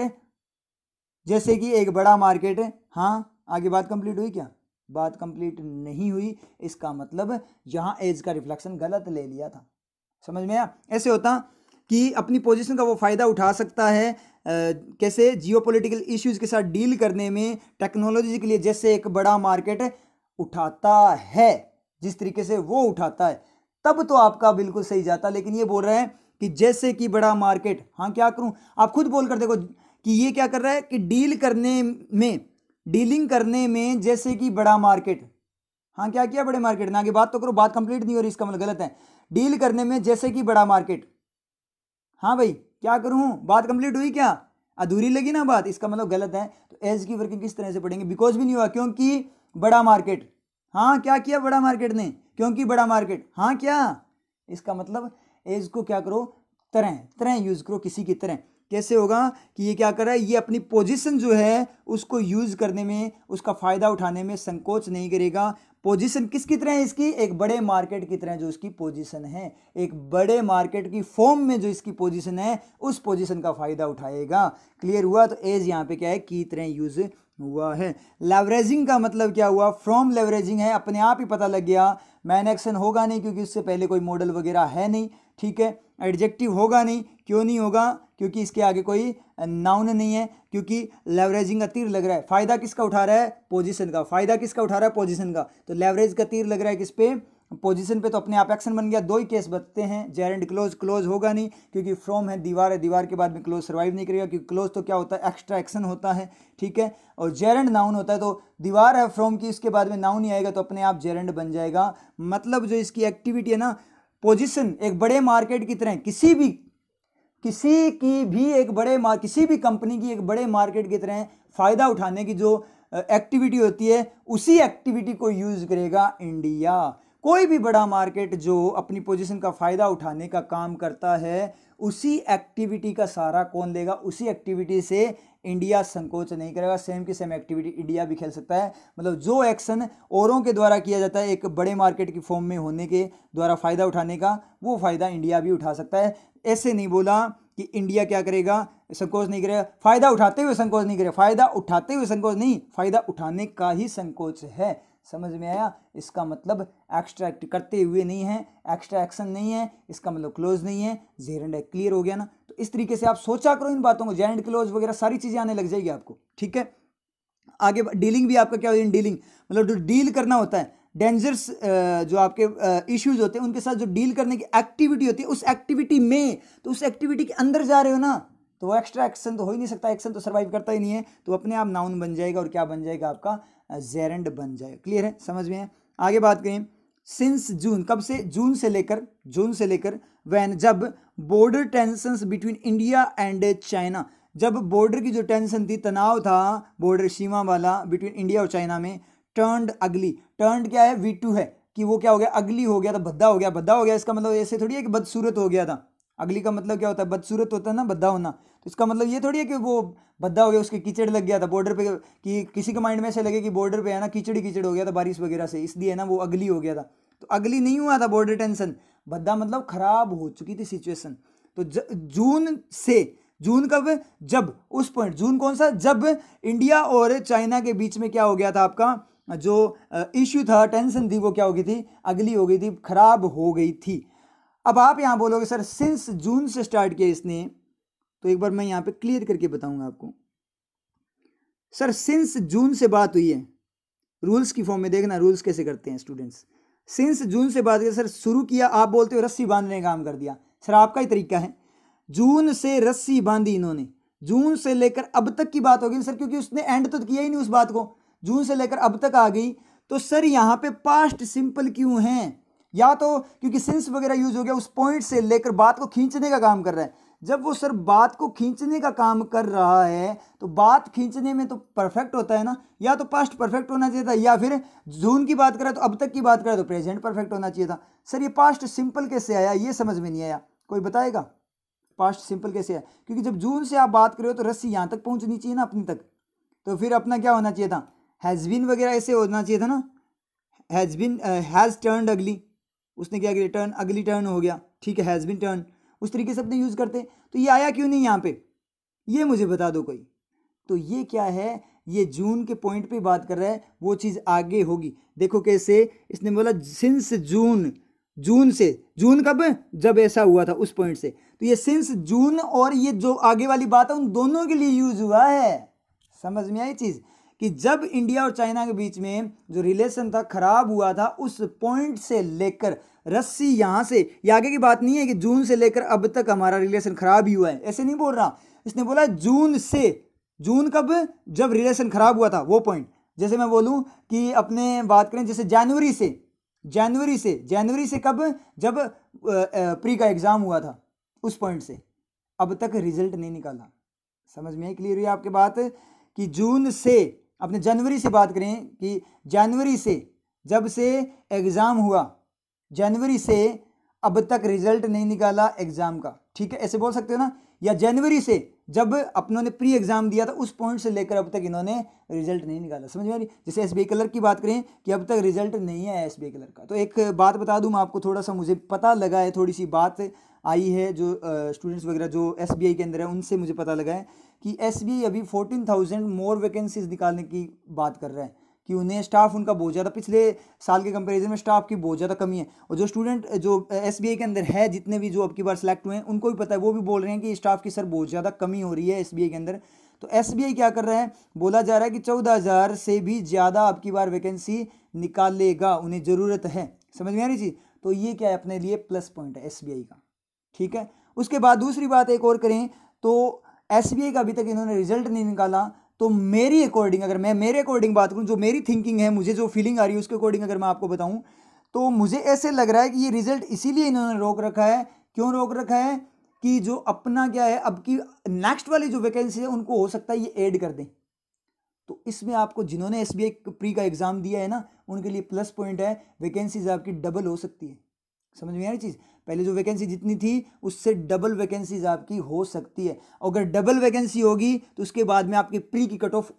जैसे कि एक बड़ा मार्केट। हाँ, आगे बात कंप्लीट हुई क्या, बात कंप्लीट नहीं हुई, इसका मतलब यहाँ एज का रिफ्लेक्शन गलत ले लिया था, समझ में आया। ऐसे होता कि अपनी पोजीशन का वो फायदा उठा सकता है, कैसे, जियोपॉलिटिकल इश्यूज के साथ डील करने में टेक्नोलॉजी के लिए, जैसे एक बड़ा मार्केट उठाता है, जिस तरीके से वो उठाता है, तब तो आपका बिल्कुल सही जाता। लेकिन ये बोल रहा है कि जैसे कि बड़ा मार्केट, हाँ क्या करूं, आप खुद बोल कर देखो कि ये क्या कर रहा है कि डीलिंग करने में जैसे कि बड़ा मार्केट, हाँ क्या किया, बड़े मार्केट ने, आगे बात तो करो, बात कंप्लीट नहीं हो रही, इसका मतलब गलत है, डील करने में जैसे कि बड़ा मार्केट। हाँ भाई क्या करूं, बात कंप्लीट हुई क्या, अधूरी लगी ना बात, इसका मतलब गलत है। तो एज की वर्किंग किस तरह से पढ़ेंगे, बिकॉज भी नहीं हुआ, क्योंकि बड़ा मार्केट, हाँ क्या किया बड़ा मार्केट ने, क्योंकि बड़ा मार्केट, हाँ क्या, इसका मतलब एज को क्या करो, तरह यूज करो, किसी की तरह। कैसे होगा कि ये क्या कर रहा है, ये अपनी पोजीशन जो है उसको यूज करने में, उसका फायदा उठाने में संकोच नहीं करेगा, पोजीशन किसकी तरह है इसकी, एक बड़े मार्केट की तरह जो इसकी पोजीशन है, एक बड़े मार्केट की फॉर्म में जो इसकी पोजीशन है उस पोजीशन का फायदा उठाएगा। क्लियर हुआ। तो एज यहाँ पे क्या है, की तरह यूज हुआ है। लेवरेजिंग का मतलब क्या हुआ, फ्रॉम लेवरेजिंग है, अपने आप ही पता लग गया। मैन एक्शन होगा नहीं क्योंकि उससे पहले कोई मॉडल वगैरह है नहीं, ठीक है। एडजेक्टिव होगा नहीं, क्यों नहीं होगा, क्योंकि इसके आगे कोई नाउन नहीं है, क्योंकि लेवरेजिंग का तीर लग रहा है। फायदा किसका उठा रहा है, पोजीशन का। फायदा किसका उठा रहा है, पोजीशन का। तो लेवरेज का तीर लग रहा है किस पे, पोजीशन पे, तो अपने आप एक्शन बन गया। दो ही केस बचते हैं, जेर एंड क्लोज। क्लोज होगा नहीं क्योंकि फ्रॉम है, दीवार है, दीवार के बाद में क्लोज सर्वाइव नहीं करेगा क्योंकि क्लोज तो क्या होता है, एक्स्ट्रा एक्शन होता है, ठीक है। और जेर एंड नाउन होता है, तो दीवार है फ्रॉम की, उसके बाद में नाउन ही आएगा तो अपने आप जेर एंड बन जाएगा। मतलब जो इसकी एक्टिविटी है ना, पोजीशन एक बड़े मार्केट की तरह, किसी भी कंपनी की एक बड़े मार्केट की तरह फायदा उठाने की जो एक्टिविटी होती है, उसी एक्टिविटी को यूज करेगा इंडिया। कोई भी बड़ा मार्केट जो अपनी पोजीशन का फायदा उठाने का काम करता है, उसी एक्टिविटी का सहारा कौन लेगा, उसी एक्टिविटी से इंडिया संकोच नहीं करेगा। सेम की सेम एक्टिविटी इंडिया भी खेल सकता है। मतलब जो एक्शन औरों के द्वारा किया जाता है एक बड़े मार्केट की फॉर्म में होने के द्वारा फायदा उठाने का, वो फायदा इंडिया भी उठा सकता है। ऐसे नहीं बोला कि इंडिया क्या करेगा, संकोच नहीं करेगा, फायदा उठाते हुए संकोच नहीं करेगा। फायदा उठाते हुए संकोच नहीं, फायदा उठाने का ही संकोच है। समझ में आया। इसका मतलब एक्स्ट्रा एक्ट करते हुए नहीं है, एक्स्ट्रा एक्शन नहीं है, इसका मतलब क्लोज नहीं है, जेर एंड। क्लियर हो गया ना। तो इस तरीके से आप सोचा करो इन बातों को, जेर एंड क्लोज वगैरह सारी चीजें आने लग जाएगी आपको, ठीक है। आगे डीलिंग भी आपका क्या होता है, डीलिंग मतलब जो डील करना होता है, डेंजर्स जो आपके इश्यूज होते हैं उनके साथ जो डील करने की एक्टिविटी होती है, उस एक्टिविटी में, तो उस एक्टिविटी के अंदर जा रहे हो ना, तो वो एक्स्ट्रा एक्शन तो हो ही नहीं सकता, एक्शन तो सर्वाइव करता ही नहीं है, तो अपने आप नाउन बन जाएगा और क्या बन जाएगा आपका, जेरेंड बन जाएगा। क्लियर है, समझ में है। आगे बात करें, सिंस जून, कब से, जून से लेकर व्हेन, जब border tensions between India and China, जब बॉर्डर की जो टेंशन थी, तनाव था बॉर्डर सीमा वाला बिटवीन इंडिया और चाइना में, टर्न्ड अगली। टर्न्ड क्या है, V2 है कि वो क्या हो गया, अगली हो गया, तो भद्दा हो गया। भद्दा हो गया इसका मतलब ऐसे थोड़ी है कि बदसूरत हो गया था। अगली का मतलब क्या होता है, बदसूरत होता है ना, भद्दा होना। तो इसका मतलब ये थोड़ी है कि वो भद्दा हो गया, उसके कीचड़ लग गया था बॉर्डर पे, कि किसी के माइंड में ऐसे लगे कि बॉर्डर पे है ना कीचड़ ही कीचड़ हो गया था बारिश वगैरह से, इसलिए है ना वो अगली हो गया था। तो अगली नहीं हुआ था बॉर्डर टेंशन, भद्दा मतलब खराब हो चुकी थी सिचुएशन। तो जून से, जून कब, जब उस पॉइंट, जून कौन सा, जब इंडिया और चाइना के बीच में क्या हो गया था, आपका जो इश्यू था, टेंशन थी, वो क्या हो गई थी, अगली हो गई थी, खराब हो गई थी। अब आप यहां बोलोगे सर सिंस जून से स्टार्ट किया इसने, तो एक बार मैं यहां पे क्लियर करके बताऊंगा आपको। सर सिंस जून से बात हुई है, रूल्स की फॉर्म में देखना रूल्स कैसे करते हैं स्टूडेंट्स। सिंस जून से बात किया सर, शुरू किया, आप बोलते हो रस्सी बांधने का काम कर दिया, सर आपका ही तरीका है। जून से रस्सी बांधी इन्होंने, जून से लेकर अब तक की बात होगी सर, क्योंकि उसने एंड तो किया ही नहीं उस बात को, जून से लेकर अब तक आ गई। तो सर यहां पे पास्ट सिंपल क्यों है, या तो क्योंकि सिंस वगैरह यूज हो गया, उस पॉइंट से लेकर बात को खींचने का काम कर रहा है। जब वो सर बात को खींचने का काम कर रहा है, तो बात खींचने में तो परफेक्ट होता है ना, या तो पास्ट परफेक्ट होना चाहिए था, या फिर जून की बात करें तो अब तक की बात करें तो प्रेजेंट परफेक्ट होना चाहिए था। सर ये पास्ट सिंपल कैसे आया, ये समझ में नहीं आया, कोई बताएगा पास्ट सिंपल कैसे आया। क्योंकि जब जून से आप बात कर रहे हो तो रस्सी यहां तक पहुंचनी चाहिए ना अपनी तक, तो फिर अपना क्या होना चाहिए था, हैज बीन वगैरह ऐसे होना चाहिए था ना, हैज बीन, हैज टर्न्ड अगली, उसने क्या किया, टर्न, अगली टर्न हो गया, ठीक है, हैज बीन टर्न, उस तरीके से अपने यूज करते। तो ये आया क्यों नहीं यहाँ पे, ये मुझे बता दो कोई। तो ये क्या है, ये जून के पॉइंट पे बात कर रहा है, वो चीज आगे होगी। देखो कैसे, इसने बोला सिंस जून, जून से, जून कब, जब ऐसा हुआ था उस पॉइंट से, तो ये सिंस जून और ये जो आगे वाली बात है उन दोनों के लिए यूज हुआ है। समझ में आई चीज, कि जब इंडिया और चाइना के बीच में जो रिलेशन था खराब हुआ था, उस पॉइंट से लेकर रस्सी यहां से, ये आगे की बात नहीं है कि जून से लेकर अब तक हमारा रिलेशन खराब ही हुआ है, ऐसे नहीं बोल रहा। इसने बोला जून से, जून कब, जब रिलेशन खराब हुआ था वो पॉइंट। जैसे मैं बोलूं कि अपने बात करें जैसे जनवरी से, जनवरी से कब, जब प्री का एग्जाम हुआ था, उस पॉइंट से अब तक रिजल्ट नहीं निकाला। समझ में क्लियर हुई आपकी बात, कि जून से, अपने जनवरी से बात करें कि जनवरी से जब से एग्जाम हुआ, जनवरी से अब तक रिजल्ट नहीं निकाला एग्जाम का, ठीक है, ऐसे बोल सकते हो ना। या जनवरी से जब अपनों ने प्री एग्जाम दिया था उस पॉइंट से लेकर अब तक इन्होंने रिजल्ट नहीं निकाला। समझ में आ रही? जैसे एसबीआई क्लर्क की बात करें कि अब तक रिजल्ट नहीं है एसबीआई क्लर्क का। तो एक बात बता दूं मैं आपको, थोड़ा सा मुझे पता लगा है, थोड़ी सी बात आई है जो स्टूडेंट्स वगैरह जो एसबीआई के अंदर है उनसे मुझे पता लगा है कि एसबीआई अभी 14,000 मोर वैकेंसीज निकालने की बात कर रहा है, कि उन्हें स्टाफ उनका बहुत ज़्यादा, पिछले साल के कंपैरिजन में स्टाफ की बहुत ज़्यादा कमी है। और जो स्टूडेंट जो एसबीआई के अंदर है, जितने भी जो अब की बार सेलेक्ट हुए हैं, उनको भी पता है, वो भी बोल रहे हैं कि स्टाफ की सर बहुत ज़्यादा कमी हो रही है एसबीआई के अंदर। तो एसबीआई क्या कर रहा है, बोला जा रहा है कि 14,000 से भी ज़्यादा अब की बार वैकेंसी निकालेगा, उन्हें ज़रूरत है। समझ में आ रही चीज़? तो ये क्या है, अपने लिए प्लस पॉइंट है एसबीआई का, ठीक है। उसके बाद दूसरी बात एक और करें तो एसबीआई का अभी तक इन्होंने रिजल्ट नहीं निकाला। तो मेरी अकॉर्डिंग, अगर मैं मेरे अकॉर्डिंग बात करूं, जो मेरी थिंकिंग है, मुझे जो फीलिंग आ रही है उसके अकॉर्डिंग अगर मैं आपको बताऊं, तो मुझे ऐसे लग रहा है कि ये रिजल्ट इसीलिए इन्होंने रोक रखा है। क्यों रोक रखा है? कि जो अपना क्या है, अब की नेक्स्ट वाली जो वैकेंसी है उनको हो सकता है ये ऐड कर दें। तो इसमें आपको जिन्होंने एसबीआई प्री का एग्जाम दिया है ना, उनके लिए प्लस पॉइंट है, वैकेंसीज आपकी डबल हो सकती है। समझ में आ रही चीज़? पहले जो वैकेंसी जितनी थी उससे डबल वैकेंसीज आपकी हो सकती है। अगर डबल वैकेंसी होगी तो उसके बाद में आपकी प्री की कट ऑफ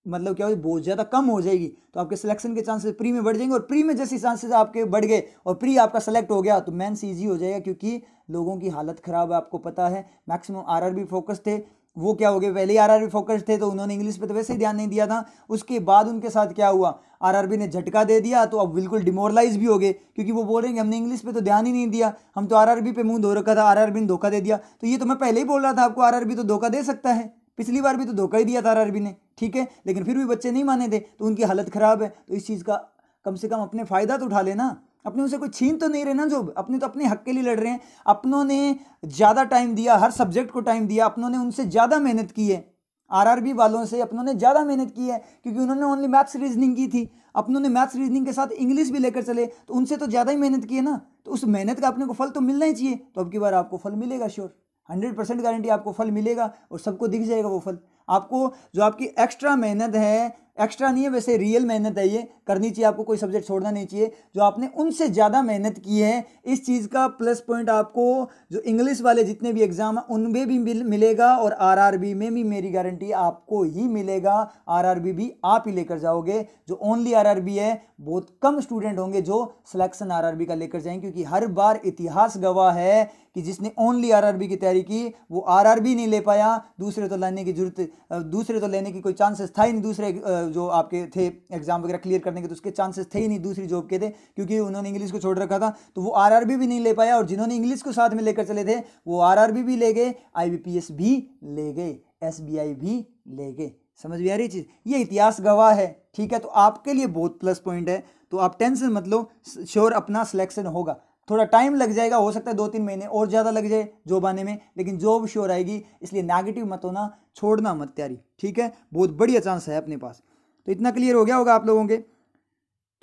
मतलब क्या होगी, बहुत ज़्यादा कम हो जाएगी। तो आपके सिलेक्शन के चांसेस प्री में बढ़ जाएंगे, और प्री में जैसे चांसेस आपके बढ़ गए और प्री आपका सेलेक्ट हो गया तो मेंस ईजी हो जाएगा, क्योंकि लोगों की हालत ख़राब है। आपको पता है मैक्सिमम आरआरबी फोकस थे, वो क्या हो गए, पहले ही आरआरबी फोकस थे तो उन्होंने इंग्लिश पे तो वैसे ही ध्यान नहीं दिया था। उसके बाद उनके साथ क्या हुआ, आरआरबी ने झटका दे दिया, तो अब बिल्कुल डिमोरलाइज भी हो गए, क्योंकि वो बोल रहे हैं कि हमने इंग्लिश पे तो ध्यान ही नहीं दिया, हम तो आरआरबी पे मुंह धो रखा था, आरआरबी ने धोखा दे दिया। तो ये तो मैं पहले ही बोल रहा था आपको, आरआरबी तो धोखा दे सकता है, पिछली बार भी तो धोखा ही दिया था आरआरबी ने, ठीक है, लेकिन फिर भी बच्चे नहीं माने थे, तो उनकी हालत खराब है। तो इस चीज़ का कम से कम अपने फायदा तो उठा लेना, अपने उनसे कोई छीन तो नहीं रहे ना जॉब, अपने तो अपने हक के लिए लड़ रहे हैं। अपनों ने ज़्यादा टाइम दिया, हर सब्जेक्ट को टाइम दिया, अपनों ने उनसे ज़्यादा मेहनत की है, आरआरबी वालों से अपनों ने ज़्यादा मेहनत की है, क्योंकि उन्होंने ओनली मैथ्स रीजनिंग की थी, अपनों ने मैथ्स रीजनिंग के साथ इंग्लिश भी लेकर चले, तो उनसे तो ज़्यादा ही मेहनत की है ना। तो उस मेहनत का अपने को फल तो मिलना ही चाहिए। तो अब की बार आपको फल मिलेगा, श्योर 100% गारंटी आपको फल मिलेगा, और सबको दिख जाएगा वो फल आपको। जो आपकी एक्स्ट्रा मेहनत है, एक्स्ट्रा नहीं है वैसे, रियल मेहनत है, ये करनी चाहिए आपको, कोई सब्जेक्ट छोड़ना नहीं चाहिए। जो आपने उनसे ज़्यादा मेहनत की है, इस चीज़ का प्लस पॉइंट आपको जो इंग्लिश वाले जितने भी एग्जाम हैं उनमें भी मिलेगा, और आरआरबी में भी मेरी गारंटी आपको ही मिलेगा। आरआरबी भी आप ही लेकर जाओगे। जो ओनली आरआरबी है, बहुत कम स्टूडेंट होंगे जो सिलेक्शन आरआरबी का लेकर जाएंगे, क्योंकि हर बार इतिहास गवाह है कि जिसने ओनली आरआरबी की तैयारी की वो आरआरबी नहीं ले पाया। दूसरे तो लेने की जरूरत, दूसरे तो लेने की कोई चांसेस था ही नहीं, दूसरे जो आपके थे एग्जाम वगैरह क्लियर करने के, तो उसके चांसेस थे ही नहीं दूसरी जॉब के थे, क्योंकि उन्होंने इंग्लिश को छोड़ रखा था। तो वो आरआरबी भी नहीं ले पाया, और जिन्होंने इंग्लिश को साथ में लेकर चले थे वो आरआरबी भी ले गए, आईबीपीएस भी ले गए, एसबीआई भी ले गए। समझ में आ रही चीज़? ये इतिहास गवाह है, ठीक है। तो आपके लिए बहुत प्लस पॉइंट है, तो आप टेंशन मत लो, श्योर अपना सिलेक्शन होगा। थोड़ा टाइम लग जाएगा, हो सकता है 2-3 महीने और ज़्यादा लग जाए जॉब आने में, लेकिन जॉब श्योर आएगी। इसलिए नेगेटिव मत होना, छोड़ना मत तैयारी, ठीक है। बहुत बढ़िया चांस है अपने पास। तो इतना क्लियर हो गया होगा आप लोगों के।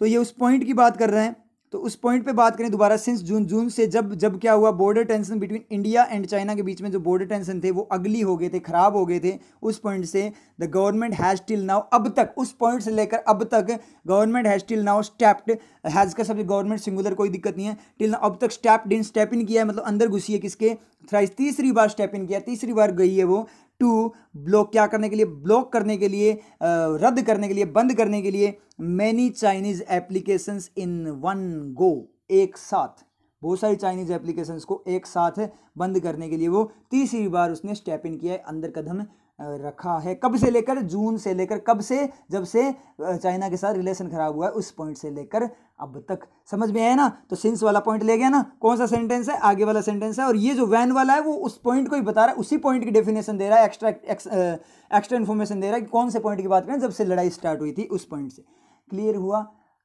तो ये उस पॉइंट की बात कर रहे हैं, तो उस पॉइंट पे बात करें दोबारा। सिंस जून से जब क्या हुआ, border tension between India and China के बीच में जो बॉर्डर टेंशन थे वो अगली हो गए थे, खराब हो गए थे। उस पॉइंट से the government has till now, अब तक उस पॉइंट से लेकर अब तक government has till now stepped, has का सब गवर्नमेंट सिंगुलर, कोई दिक्कत नहीं है, टिल नाउ अब तक स्टेप इन किया है, मतलब अंदर घुसी है किसके, थ्राइस, तीसरी बार स्टेप इन किया, तीसरी बार गई है वो टू ब्लॉक, क्या करने के लिए, ब्लॉक करने के लिए, रद्द करने के लिए, बंद करने के लिए many Chinese applications in one go, एक साथ बहुत सारी चाइनीज एप्लीकेशंस को एक साथ बंद करने के लिए वो तीसरी बार उसने स्टेप इन किया है, अंदर कदम रखा है। कब से लेकर, जून से लेकर, कब से, जब से चाइना के साथ रिलेशन खराब हुआ है उस पॉइंट से लेकर अब तक। समझ में आया ना? तो सिंस वाला पॉइंट ले गया ना, कौन सा सेंटेंस है, आगे वाला सेंटेंस है, और ये जो वैन वाला है वो उस पॉइंट को ही बता रहा है, उसी पॉइंट की डेफिनेशन दे रहा है, एक्स्ट्रा इन्फॉर्मेशन दे रहा है कि कौन से पॉइंट की बात करें, जब से लड़ाई स्टार्ट हुई थी उस पॉइंट से। क्लियर हुआ?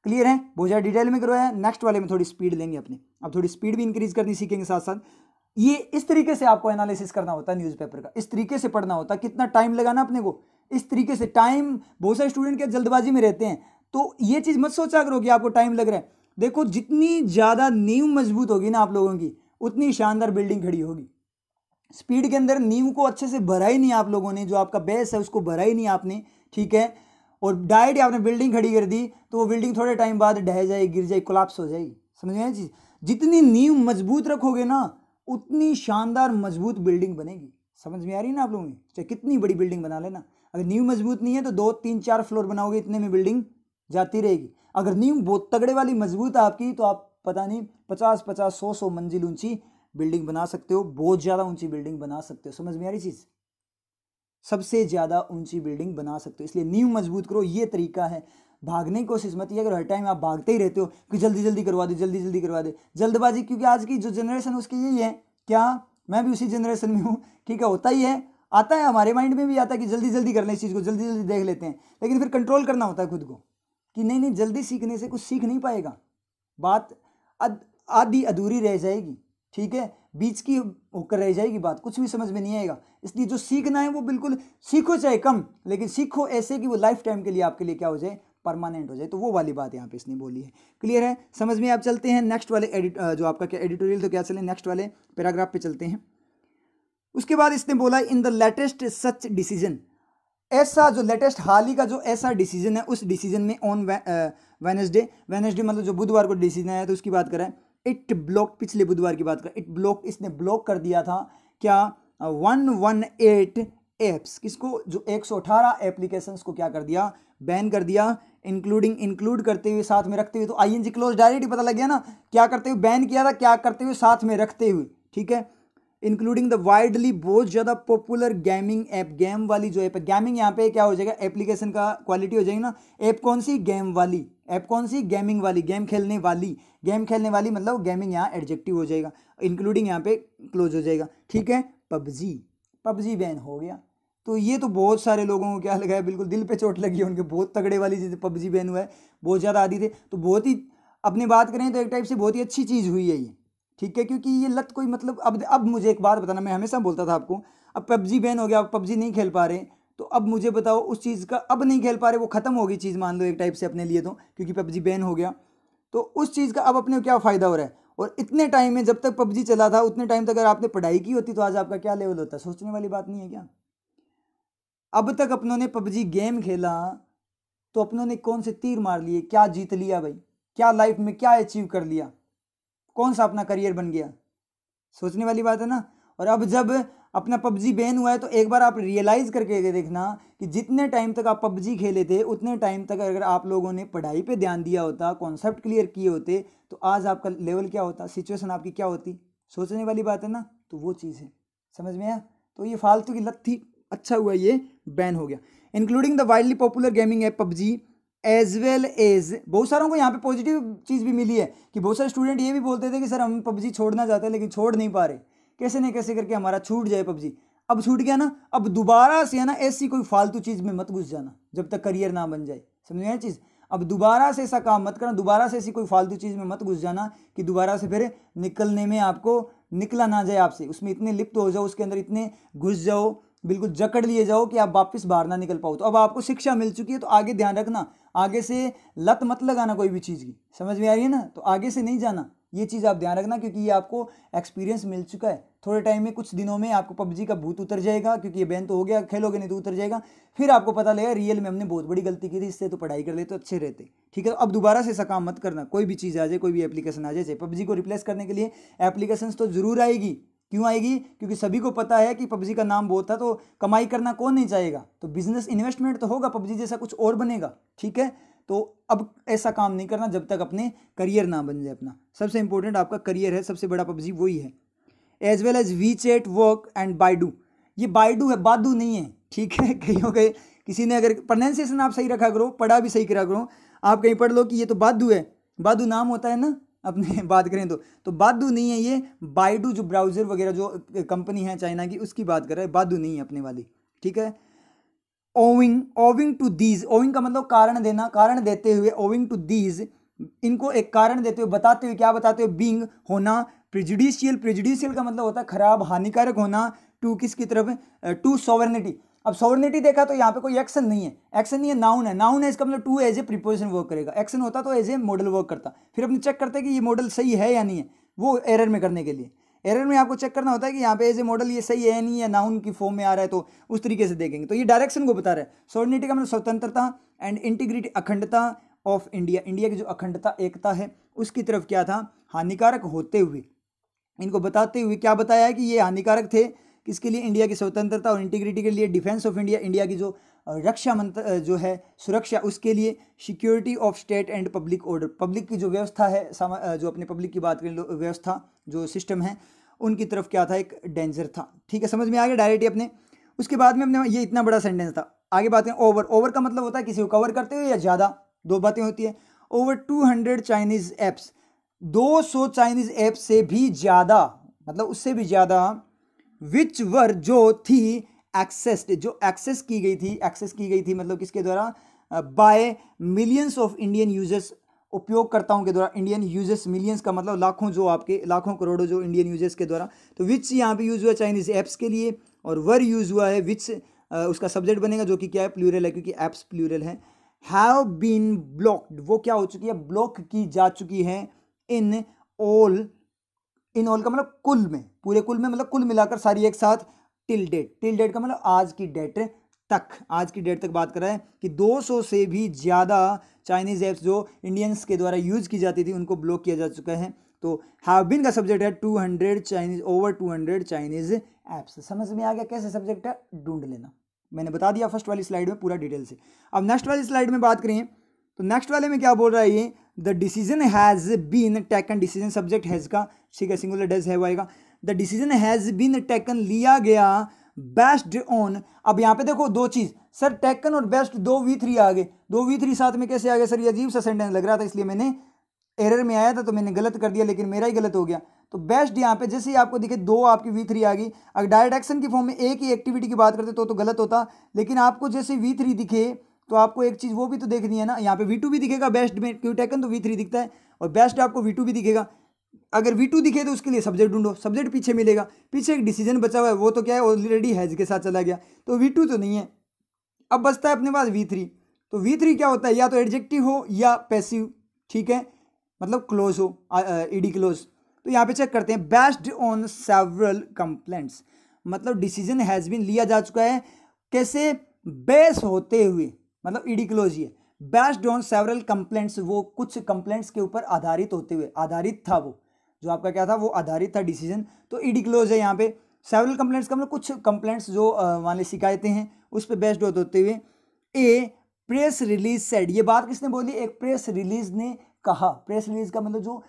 क्लियर है? बहुत ज़्यादा डिटेल में करवाया है। नेक्स्ट वाले में थोड़ी स्पीड लेंगे अपने, अब थोड़ी स्पीड भी इंक्रीज करनी सीखेंगे साथ साथ। ये इस तरीके से आपको एनालिसिस करना होता है न्यूज़पेपर का, इस तरीके से पढ़ना होता है। कितना टाइम लगाना अपने को, इस तरीके से टाइम, बहुत सारे स्टूडेंट क्या जल्दबाजी में रहते हैं, तो ये चीज़ मत सोचा करो कि आपको टाइम लग रहा है। देखो जितनी ज़्यादा नींव मजबूत होगी ना आप लोगों की, उतनी शानदार बिल्डिंग खड़ी होगी। स्पीड के अंदर नींव को अच्छे से भरा ही नहीं आप लोगों ने, जो आपका बेस है उसको भरा ही नहीं आपने, ठीक है, और डायरेक्ट आपने बिल्डिंग खड़ी कर दी, तो वो बिल्डिंग थोड़े टाइम बाद ढह जाएगी, गिर जाएगी, कोलैप्स हो जाएगी। समझ में आया चीज़? जितनी नींव मजबूत रखोगे ना उतनी शानदार मजबूत बिल्डिंग बनेगी। समझ में आ रही है ना आप लोगों की? चाहे कितनी बड़ी बिल्डिंग बना लेना, अगर नींव मजबूत नहीं है तो 2 3 4 फ्लोर बनाओगे, इतने में बिल्डिंग जाती रहेगी। अगर नींव बहुत तगड़े वाली मजबूत है आपकी तो आप पता नहीं 50 100 मंजिल ऊंची बिल्डिंग बना सकते हो, बहुत ज्यादा ऊंची बिल्डिंग बना सकते हो। समझ में आ रही चीज? सबसे ज्यादा ऊंची बिल्डिंग बना सकते हो, इसलिए नींव मजबूत करो, ये तरीका है। भागने की कोशिश मत किया अगर हर टाइम आप भागते ही रहते हो कि जल्दी जल्दी करवा दे, जल्दी जल्दी करवा दे, जल्दबाजी। क्योंकि आज की जो जनरेशन उसकी यही है, क्या मैं भी उसी जनरेशन में हूँ, ठीक है, होता ही है, आता है, हमारे माइंड में भी आता है कि जल्दी जल्दी कर लें इस चीज़ को, जल्दी जल्दी देख लेते हैं, लेकिन फिर कंट्रोल करना होता है खुद को कि नहीं नहीं, जल्दी सीखने से कुछ सीख नहीं पाएगा, बात आधी अधूरी रह जाएगी, ठीक है, बीच की होकर रह जाएगी बात, कुछ भी समझ में नहीं आएगा। इसलिए जो सीखना है वो बिल्कुल सीखो, चाहे कम, लेकिन सीखो ऐसे कि वो लाइफ टाइम के लिए आपके लिए क्या हो जाए, परमानेंट हो जाए। तो वो वाली बात यहाँ पे इसने बोली है। क्लियर है? समझ में? आप चलते हैं नेक्स्ट वाले जो आपका क्या एडिटोरियल, तो क्या चले नेक्स्ट वाले पैराग्राफ पे चलते हैं। उसके बाद इसने बोला in the latest such decision, ऐसा जो लेटेस्ट हाल ही का जो ऐसा डिसीजन है, उस डिसीजन में ऑन वेनसडे मतलब जो बुधवार को डिसीजन आया तो उसकी बात करें, इट ब्लॉक, पिछले बुधवार की बात करें, इट ब्लॉक, इसने ब्लॉक कर दिया था क्या, 118 एप्स, किसको, जो 118 एप्लीकेशंस को क्या कर दिया, बैन कर दिया, इंक्लूड करते हुए, साथ में रखते हुए। तो आईएनजी क्लोज डायरेक्ट ही पता लग गया ना, क्या करते हुए बैन किया था, क्या करते हुए, साथ में रखते हुए, ठीक है। इंक्लूडिंग द वाइडली, बहुत ज़्यादा पॉपुलर गेमिंग ऐप, गेम वाली जो ऐप है, गेमिंग यहाँ पे क्या हो जाएगा, एप्लीकेशन का क्वालिटी हो जाएगी ना, ऐप कौन सी, गेम वाली, ऐप कौन सी, गेमिंग वाली, गेम खेलने वाली मतलब गेमिंग यहाँ एडजेक्टिव हो जाएगा, इंक्लूडिंग यहाँ पे क्लोज हो जाएगा, ठीक है। पबजी बैन हो गया, तो ये तो बहुत सारे लोगों को क्या लगा है, बिल्कुल दिल पे चोट लगी है उनके, बहुत तगड़े वाली चीज़, पबजी बैन हुआ है, बहुत ज़्यादा आदि थे, तो बहुत ही, अपनी बात करें तो एक टाइप से बहुत ही अच्छी चीज़ हुई है ये, ठीक है, क्योंकि ये लत कोई मतलब, अब मुझे एक बात बताना, मैं हमेशा बोलता था आपको, अब पबजी बैन हो गया, अब पबजी नहीं खेल पा रहे, तो अब मुझे बताओ उस चीज़ का, अब नहीं खेल पा रहे, वो खत्म हो गई चीज़, मान लो एक टाइप से अपने लिए, तो क्योंकि पबजी बैन हो गया, तो उस चीज़ का अब अपने क्या फ़ायदा हो रहा है। और इतने टाइम में, जब तक पबजी चला था उतने टाइम तक अगर आपने पढ़ाई की होती तो आज आपका क्या लेवल होता, सोचने वाली बात नहीं है क्या। अब तक अपनों ने पबजी गेम खेला तो अपनों ने कौन से तीर मार लिए, क्या जीत लिया भाई, क्या लाइफ में क्या अचीव कर लिया, कौन सा अपना करियर बन गया, सोचने वाली बात है ना। और अब जब अपना पबजी बैन हुआ है तो एक बार आप रियलाइज करके देखना कि जितने टाइम तक आप पबजी खेले थे उतने टाइम तक अगर आप लोगों ने पढ़ाई पे ध्यान दिया होता, कॉन्सेप्ट क्लियर किए होते, तो आज आपका लेवल क्या होता, सिचुएशन आपकी क्या होती, सोचने वाली बात है ना। तो वो चीज़ है, समझ में आया। तो ये फालतू की लत थी, अच्छा हुआ ये बैन हो गया। Including the widely popular gaming app PUBG as well as, बहुत सारों को यहाँ पे पॉजिटिव चीज़ भी मिली है कि बहुत सारे स्टूडेंट ये भी बोलते थे कि सर हम पबजी छोड़ना चाहते हैं लेकिन छोड़ नहीं पा रहे, कैसे न कैसे करके हमारा छूट जाए पबजी। अब छूट गया ना, अब दोबारा से है ना ऐसी कोई फालतू चीज़ में मत घुस जाना जब तक करियर ना बन जाए, समझ में चीज़। अब दोबारा से ऐसा काम मत करना, दोबारा से ऐसी कोई फालतू चीज़ में मत घुस जाना कि दोबारा से फिर निकलने में आपको निकला ना जाए आपसे, उसमें इतने लिप्त हो जाओ, उसके अंदर इतने घुस जाओ, बिल्कुल जकड़ लिए जाओ कि आप वापस बाहर ना निकल पाओ। तो अब आपको शिक्षा मिल चुकी है तो आगे ध्यान रखना, आगे से लत मत लगाना कोई भी चीज़ की, समझ में आ रही है ना। तो आगे से नहीं जाना, ये चीज़ आप ध्यान रखना, क्योंकि ये आपको एक्सपीरियंस मिल चुका है। थोड़े टाइम में, कुछ दिनों में आपको पबजी का भूत उतर जाएगा, क्योंकि ये बैन तो हो गया, खेलोगे नहीं तो उतर जाएगा, फिर आपको पता लगेगा रियल में हमने बहुत बड़ी गलती की थी, इससे तो पढ़ाई कर लेते तो अच्छे रहते, ठीक है। अब दोबारा से ऐसा काम मत करना, कोई भी चीज़ आ जाए, कोई भी एप्लीकेशन आ जाए, पबजी को रिप्लेस करने के लिए एप्लीकेशन तो जरूर आएगी। क्यों आएगी? क्योंकि सभी को पता है कि पबजी का नाम बहुत था, तो कमाई करना कौन नहीं चाहेगा, तो बिजनेस इन्वेस्टमेंट तो होगा, पबजी जैसा कुछ और बनेगा, ठीक है। तो अब ऐसा काम नहीं करना जब तक अपने करियर ना बन जाए अपना, सबसे इंपॉर्टेंट आपका करियर है, सबसे बड़ा पबजी वही है। As well as WeChat work and Baidu, ये बाइडू है, बादू नहीं है, ठीक है। कहीं हो गए, किसी ने अगर प्रोनाउंसिएशन आप सही रखा करो, पढ़ा भी सही करा करो, आप कहीं पढ़ लो कि ये तो बादू है, बादू नाम होता है ना अपने बात करें तो बादू नहीं है ये, बाइडू जो ब्राउजर वगैरह जो कंपनी है चाइना की, उसकी बात कर रहा है, बादू नहीं है अपने वाली, ठीक है। ओविंग टू दीज, ओविंग का मतलब कारण देना, कारण देते हुए, ओविंग टू दीज, इनको एक कारण देते हुए, बताते हुए, क्या बताते हुए, बींग होना, प्रेजुडिशियल का मतलब होता है खराब, हानिकारक होना, टू किसकी तरफ, टू सॉवरेनिटी। अब सॉवरेनिटी देखा तो यहाँ पे कोई एक्शन नहीं है, एक्शन नहीं है, नाउन है, नाउन है, इसका मतलब to as a preposition work करेगा, एक्शन होता तो एज ए मॉडल वर्क करता, फिर अपने चेक करते कि ये मॉडल सही है या नहीं है, वो एरर में करने के लिए, एरर में आपको चेक करना होता है कि यहाँ पे एज ए मॉडल ये सही है नहीं है, नाउन की फॉर्म में आ रहा है, तो उस तरीके से देखेंगे। तो ये डायरेक्शन को बता रहा है। सॉवरेनिटी का मतलब स्वतंत्रता एंड इंटीग्रिटी, अखंडता ऑफ इंडिया, इंडिया की जो अखंडता, एकता है, उसकी तरफ क्या था, हानिकारक होते हुए, इनको बताते हुए क्या बताया है कि ये हानिकारक थे किसके लिए, इंडिया की स्वतंत्रता और इंटीग्रिटी के लिए, डिफेंस ऑफ इंडिया, इंडिया की जो रक्षा मंत्र जो है सुरक्षा उसके लिए, security of state and public order, public की जो व्यवस्था है, जो अपने पब्लिक की बात करें, व्यवस्था जो सिस्टम है उनकी तरफ क्या था, एक डेंजर था। ठीक है, समझ में आ गया डायरेक्टली अपने। उसके बाद में अपने ये इतना बड़ा सेंटेंस था। आगे बात करें ओवर, ओवर का मतलब होता है किसी को कवर करते हुए या ज़्यादा, दो बातें होती है। Over 200 Chinese apps, 200 Chinese app से भी ज़्यादा, मतलब उससे भी ज़्यादा, विच वर जो थी एक्सेस्ड, जो एक्सेस की गई थी, एक्सेस की गई थी मतलब किसके द्वारा, by millions of Indian users, उपयोगकर्ताओं के द्वारा, इंडियन यूजर्स, मिलियंस का मतलब लाखों, जो आपके लाखों करोड़ों जो इंडियन यूजर्स के द्वारा। तो विच यहाँ पे यूज हुआ चाइनीज ऐप्स के लिए, और वर यूज हुआ है विच, उसका सब्जेक्ट बनेगा जो कि क्या है, प्लूरल है, क्योंकि ऐप्स प्लूरल है। हैव बीन ब्लॉक्ड, वो क्या हो चुकी है, ब्लॉक की जा चुकी है। इन ऑल, इन ऑल का मतलब कुल में, पूरे कुल में मतलब कुल मिलाकर सारी एक साथ, टिल डेट, टिल डेट का मतलब आज की डेट तक, आज की डेट तक बात कर रहा है कि 200 से भी ज़्यादा चाइनीज़ ऐप्स जो इंडियंस के द्वारा यूज की जाती थी उनको ब्लॉक किया जा चुका है। तो हैव बीन का सब्जेक्ट है 200 चाइनीज, ओवर 200 चाइनीज ऐप्स। समझ में आ गया कैसे सब्जेक्ट है, ढूंढ लेना, मैंने बता दिया फर्स्ट वाली स्लाइड में पूरा डिटेल से। अब नेक्स्ट वाली स्लाइड में बात करें तो नेक्स्ट वाले में क्या बोल रहा है ये, the decision has been taken, decision subject has का, ठीक है, सिंगुलर डज है आएगा। The decision has been taken, लिया गया, बेस्ड ऑन, अब यहाँ पे देखो दो चीज़ सर, टेकन और बेस्ट, दो V3 आ गए, दो V3 साथ में कैसे आ गए सर, ये अजीब सा सेंटेंस लग रहा था इसलिए मैंने एरर में आया था तो मैंने गलत कर दिया, लेकिन मेरा ही गलत हो गया। तो बेस्ट यहाँ पे जैसे ही आपको दिखे दो आपकी V3 आ गई, अगर डायरेक्ट एक्शन की फॉर्म में एक ही एक्टिविटी की बात करते तो गलत होता, लेकिन आपको जैसे V3 दिखे तो आपको एक चीज़ वो भी तो देखनी है ना, यहाँ पे V2 भी दिखेगा बेस्ट में, क्यों टेकन तो V3 दिखता है, और बेस्ट आपको V2 भी दिखेगा। अगर V2 दिखे तो उसके लिए सब्जेक्ट ढूंढो, सब्जेक्ट पीछे मिलेगा, पीछे एक डिसीजन बचा हुआ है, वो तो क्या है, ऑलरेडी हैज के साथ चला गया, तो V2 तो नहीं है। अब बचता है अपने पास V3, तो V3 क्या होता है, या तो एडजेक्टिव हो या पैसिव, ठीक है, मतलब क्लोज हो, ईडी क्लोज। तो यहाँ पे चेक करते हैं, बेस्ड ऑन सेवरल कंप्लेंट्स, मतलब डिसीजन हैज़ बीन, लिया जा चुका है, कैसे, बेस होते हुए, मतलब ईडी क्लोज ही है, बेस्ड ऑन सेवरल कंप्लेंट्स, वो कुछ कंप्लेंट्स के ऊपर आधारित होते हुए, आधारित था वो, जो आपका क्या था, वो आधारित था डिसीजन, तो ईडी क्लोज है यहाँ पे। सेवरल कंप्लेंट्स का मतलब कुछ कंप्लेंट्स जो मान ली शिकायतें हैं उस पर बेस्ड होते हुए। ए प्रेस रिलीज सेड, ये बात किसने बोली, एक प्रेस रिलीज ने कहा, प्रेस रिलीज का मतलब जो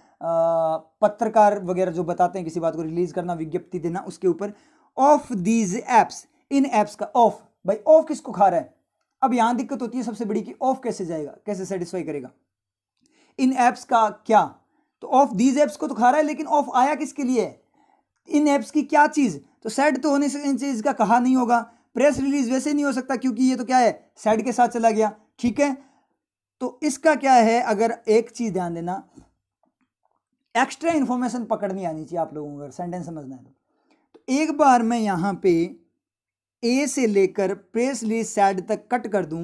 पत्रकार वगैरह जो बताते हैं किसी बात को रिलीज करना, विज्ञप्ति देना, उसके ऊपर। Of these apps, in apps का, ऑफ, भाई ऑफ किसको खा रहा है, अब यहां दिक्कत होती है सबसे बड़ी कि ऑफ कैसे जाएगा, कैसे सेटिस्फाई करेगा, इन एप्स का क्या, तो ऑफ दीज एप्स को तो खा रहा है, लेकिन ऑफ आया किसके लिए, इन एप्स की क्या चीज, तो सेड तो होने से इन चीज का कहा नहीं होगा, प्रेस रिलीज वैसे नहीं हो सकता क्योंकि ये तो क्या है, सेड के साथ चला गया, ठीक है। तो इसका क्या है, अगर एक चीज ध्यान देना, एक्स्ट्रा इंफॉर्मेशन पकड़नी आनी चाहिए आप लोगों को, अगर सेंटेंस समझना है तो एक बार मैं यहां पे ए से लेकर प्रेस रिलीज सेड तक कट कर दूं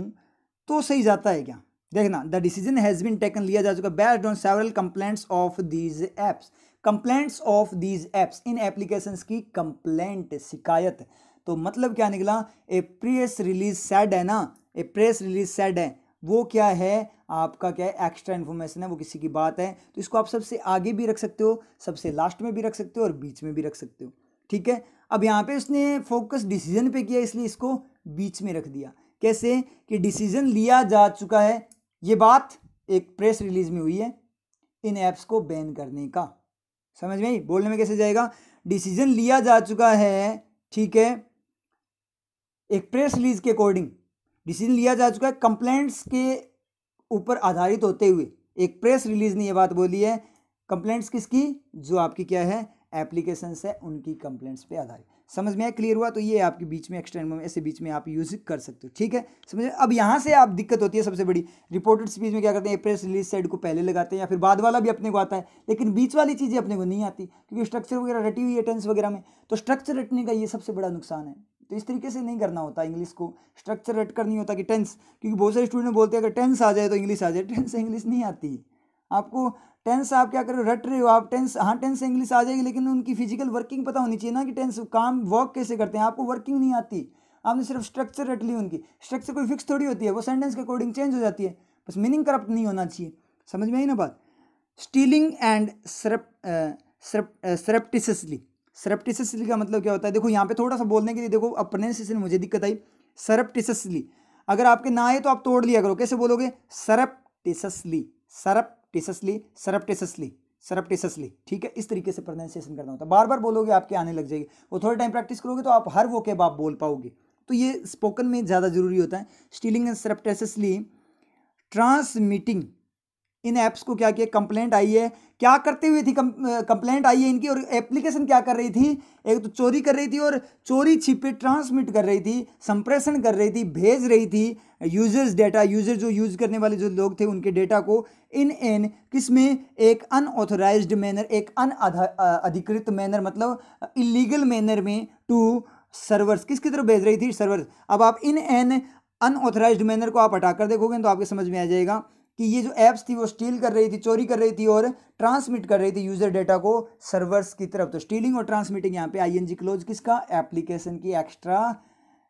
तो सही जाता है क्या, देखना, the decision has been taken, लिया जा चुका, based on several complaints of these apps, complaints of these apps, इन एप्लीकेशंस की कंप्लेंट, शिकायत, तो मतलब क्या निकला, ए प्रेस रिलीज सेड है ना, ए प्रेस रिलीज सेड है, वो क्या है आपका, क्या है, एक्स्ट्रा इन्फॉर्मेशन है, वो किसी की बात है, तो इसको आप सबसे आगे भी रख सकते हो, सबसे लास्ट में भी रख सकते हो, और बीच में भी रख सकते हो, ठीक है। अब यहाँ पे उसने फोकस डिसीजन पे किया इसलिए इसको बीच में रख दिया, कैसे कि डिसीजन लिया जा चुका है, ये बात एक प्रेस रिलीज में हुई है इन ऐप्स को बैन करने का, समझ में आई, बोलने में कैसे जाएगा, डिसीजन लिया जा चुका है, ठीक है, एक प्रेस रिलीज के अकॉर्डिंग डिसीजन लिया जा चुका है कंप्लेंट्स के ऊपर आधारित होते हुए, एक प्रेस रिलीज ने ये बात बोली है, कंप्लेंट्स किसकी, जो आपकी क्या है, एप्लीकेशंस है उनकी कंप्लेंट्स पे आधारित, समझ में क्लियर हुआ, तो ये आपके बीच में एक्सटेंड ऐसे बीच में आप यूज कर सकते हो, ठीक है, समझ। अब यहाँ से आप दिक्कत होती है सबसे बड़ी, रिपोर्टेड स्पीच में क्या करते हैं, प्रेस रिलीज साइड को पहले लगाते हैं या फिर बाद वाला भी अपने को आता है, लेकिन बीच वाली चीज़ें अपने को नहीं आती क्योंकि स्ट्रक्चर वगैरह रटी हुई है टेंस वगैरह में, तो स्ट्रक्चर रटने का ये सबसे बड़ा नुकसान है, तो इस तरीके से नहीं करना होता इंग्लिश को, स्ट्रक्चर रट कर नहीं होता कि टेंस, क्योंकि बहुत सारे स्टूडेंट बोलते हैं अगर टेंस आ जाए तो इंग्लिश आ जाए, टेंस से इंग्लिश नहीं आती, आपको टेंस आप क्या कर रहे हो, रट रहे हो आप टेंस, हाँ टेंस से इंग्लिश आ जाएगी, लेकिन उनकी फिजिकल वर्किंग पता होनी चाहिए ना कि टेंस काम वर्क कैसे करते हैं, आपको वर्किंग नहीं आती, आपने सिर्फ स्ट्रक्चर रट ली उनकी, स्ट्रक्चर कोई फिक्स थोड़ी होती है, वो सेंटेंस के अकॉर्डिंग चेंज हो जाती है, बस मीनिंग करप्ट नहीं होना चाहिए, समझ में आई ना बात। Stealing and सरप्टिसली। सरप्टिसली का मतलब क्या होता है? देखो यहाँ पे थोड़ा सा बोलने के लिए देखो अब प्रोनाउंसिएशन मुझे दिक्कत आई। सरप्टिसली, अगर आपके ना आए तो आप तोड़ लिया करो। कैसे बोलोगे? सरप्टिसली, सरप्टिसली, सरप्टिसली, सरप्टिसली। ठीक है, इस तरीके से प्रोनाउंसिएशन करना होता है। बार बार बोलोगे आपके आने लग जाएगी। वो थोड़ा टाइम प्रैक्टिस करोगे तो आप हर वो के आप बोल पाओगे। तो ये स्पोकन में ज़्यादा जरूरी होता है। Stealing and surreptitiously transmitting. इन ऐप्स को क्या किया? कंप्लेंट आई है। क्या करते हुए थी कंप्लेंट आई है इनकी? और एप्लीकेशन क्या कर रही थी? एक तो चोरी कर रही थी और चोरी छिपे ट्रांसमिट कर रही थी, संप्रेषण कर रही थी, भेज रही थी यूजर्स डेटा, यूजर जो यूज करने वाले जो लोग थे उनके डेटा को इन एन किसमें? एक अनऑथोराइज्ड मैनर, एक अनअधिकृत मैनर, मतलब इलीगल मैनर में टू सर्वर्स। किसकी तरफ भेज रही थी? सर्वर। अब आप इन एन अनऑथराइज्ड मैनर को आप हटाकर देखोगे तो आपके समझ में आ जाएगा कि ये जो एप्स थी वो स्टील कर रही थी, चोरी कर रही थी और ट्रांसमिट कर रही थी यूजर डेटा को सर्वर्स की तरफ। तो स्टीलिंग और ट्रांसमिटिंग यहाँ पे आईएनजी क्लोज किसका? एप्लीकेशन की एक्स्ट्रा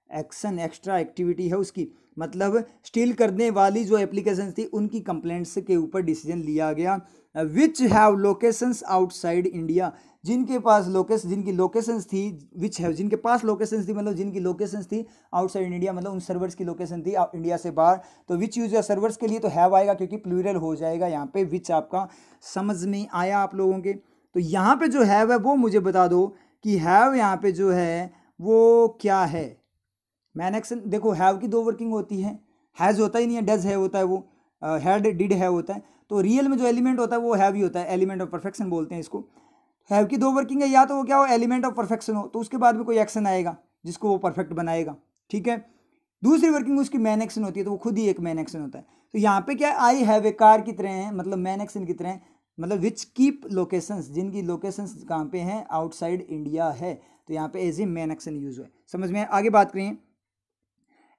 एक्शन, एक्स्ट्रा एक्टिविटी है उसकी। मतलब स्टील करने वाली जो एप्लीकेशन थी उनकी कंप्लेंट्स के ऊपर डिसीजन लिया गया। Which have locations outside India, जिनके पास जिनकी लोकेशंस थी, विच हैव जिनके पास लोकेशंस थी, मतलब जिनकी लोकेशंस थी आउटसाइड इंडिया, मतलब उन सर्वर्स की लोकेशन थी इंडिया से बाहर। तो विच यूज या सर्वर्स के लिए तो हैव आएगा क्योंकि प्लूरल हो जाएगा यहाँ पे। विच आपका समझ में आया आप लोगों के? तो यहाँ पे जो हैव है वो मुझे बता दो कि हैव यहाँ पे जो है वो क्या है? Man action. देखो हैव की दो वर्किंग होती है, हैज़ होता ही नहीं है, डज है होता है, वो हैड डिड है होता है। तो रियल में जो एलिमेंट होता है वो हैव ही होता है, एलिमेंट ऑफ परफेक्शन बोलते हैं इसको। हैव की दो वर्किंग है, या तो वो क्या हो? एलिमेंट ऑफ परफेक्शन हो, तो उसके बाद में कोई एक्शन आएगा जिसको वो परफेक्ट बनाएगा। ठीक है। दूसरी वर्किंग उसकी मैन एक्शन होती है, तो वो खुद ही एक मैन एक्शन होता है। तो यहाँ पे क्या? आई हैव ए कार की तरह है, मतलब मैन एक्शन की तरह, मतलब विच कीप लोकेशंस, जिनकी लोकेशंस कहाँ पे हैं? आउटसाइड इंडिया है। तो यहाँ पे as a main action use हुआ है। समझ में? आगे बात करें।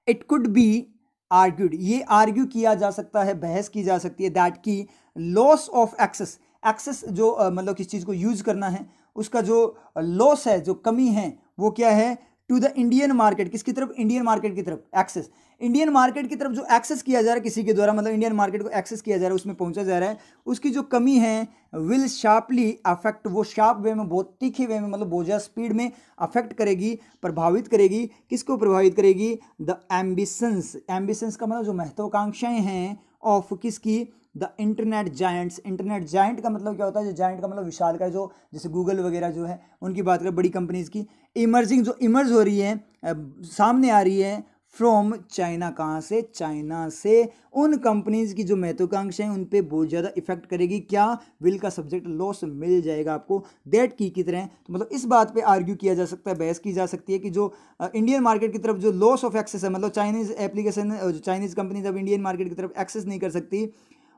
इट कुड बी आर्ग्यूड, ये आर्ग्यू किया जा सकता है, बहस की जा सकती है, दैट की लॉस ऑफ एक्सेस, एक्सेस जो मतलब किस चीज़ को यूज करना है उसका जो लॉस है, जो कमी है, वो क्या है? To the Indian market. किसकी तरफ? इंडियन मार्केट की तरफ एक्सेस। इंडियन मार्केट की तरफ जो एक्सेस किया जा रहा है किसी के द्वारा, मतलब इंडियन मार्केट को एक्सेस किया जा रहा है, उसमें पहुंचा जा रहा है, उसकी जो कमी है विल शार्पली अफेक्ट, वो शार्प वे में, बहुत तीखे वे में, मतलब बहुत ज़्यादा स्पीड में अफेक्ट करेगी, प्रभावित करेगी। किसको प्रभावित करेगी? The ambitions. एम्बिशंस का मतलब जो महत्वाकांक्षाएं हैं ऑफ किसकी? The internet giants. Internet giant का मतलब क्या होता है? जो जायंट का मतलब विशाल का, जो जैसे गूगल वगैरह जो है उनकी बात करें, बड़ी कंपनीज की। इमर्जिंग, जो इमर्ज हो रही है, सामने आ रही है फ्रॉम चाइना। कहाँ से? चाइना से। उन कंपनीज की जो महत्वाकांक्षाएं उन पे बहुत ज़्यादा इफेक्ट करेगी। क्या? विल का सब्जेक्ट लॉस मिल जाएगा आपको दैट की तरह। तो मतलब इस बात पे आर्ग्यू किया जा सकता है, बहस की जा सकती है कि जो इंडियन मार्केट की तरफ जो लॉस ऑफ एक्सेस है, मतलब चाइनीज एप्लीकेशन, जो चाइनीज कंपनीज अब इंडियन मार्केट की तरफ एक्सेस नहीं कर सकती,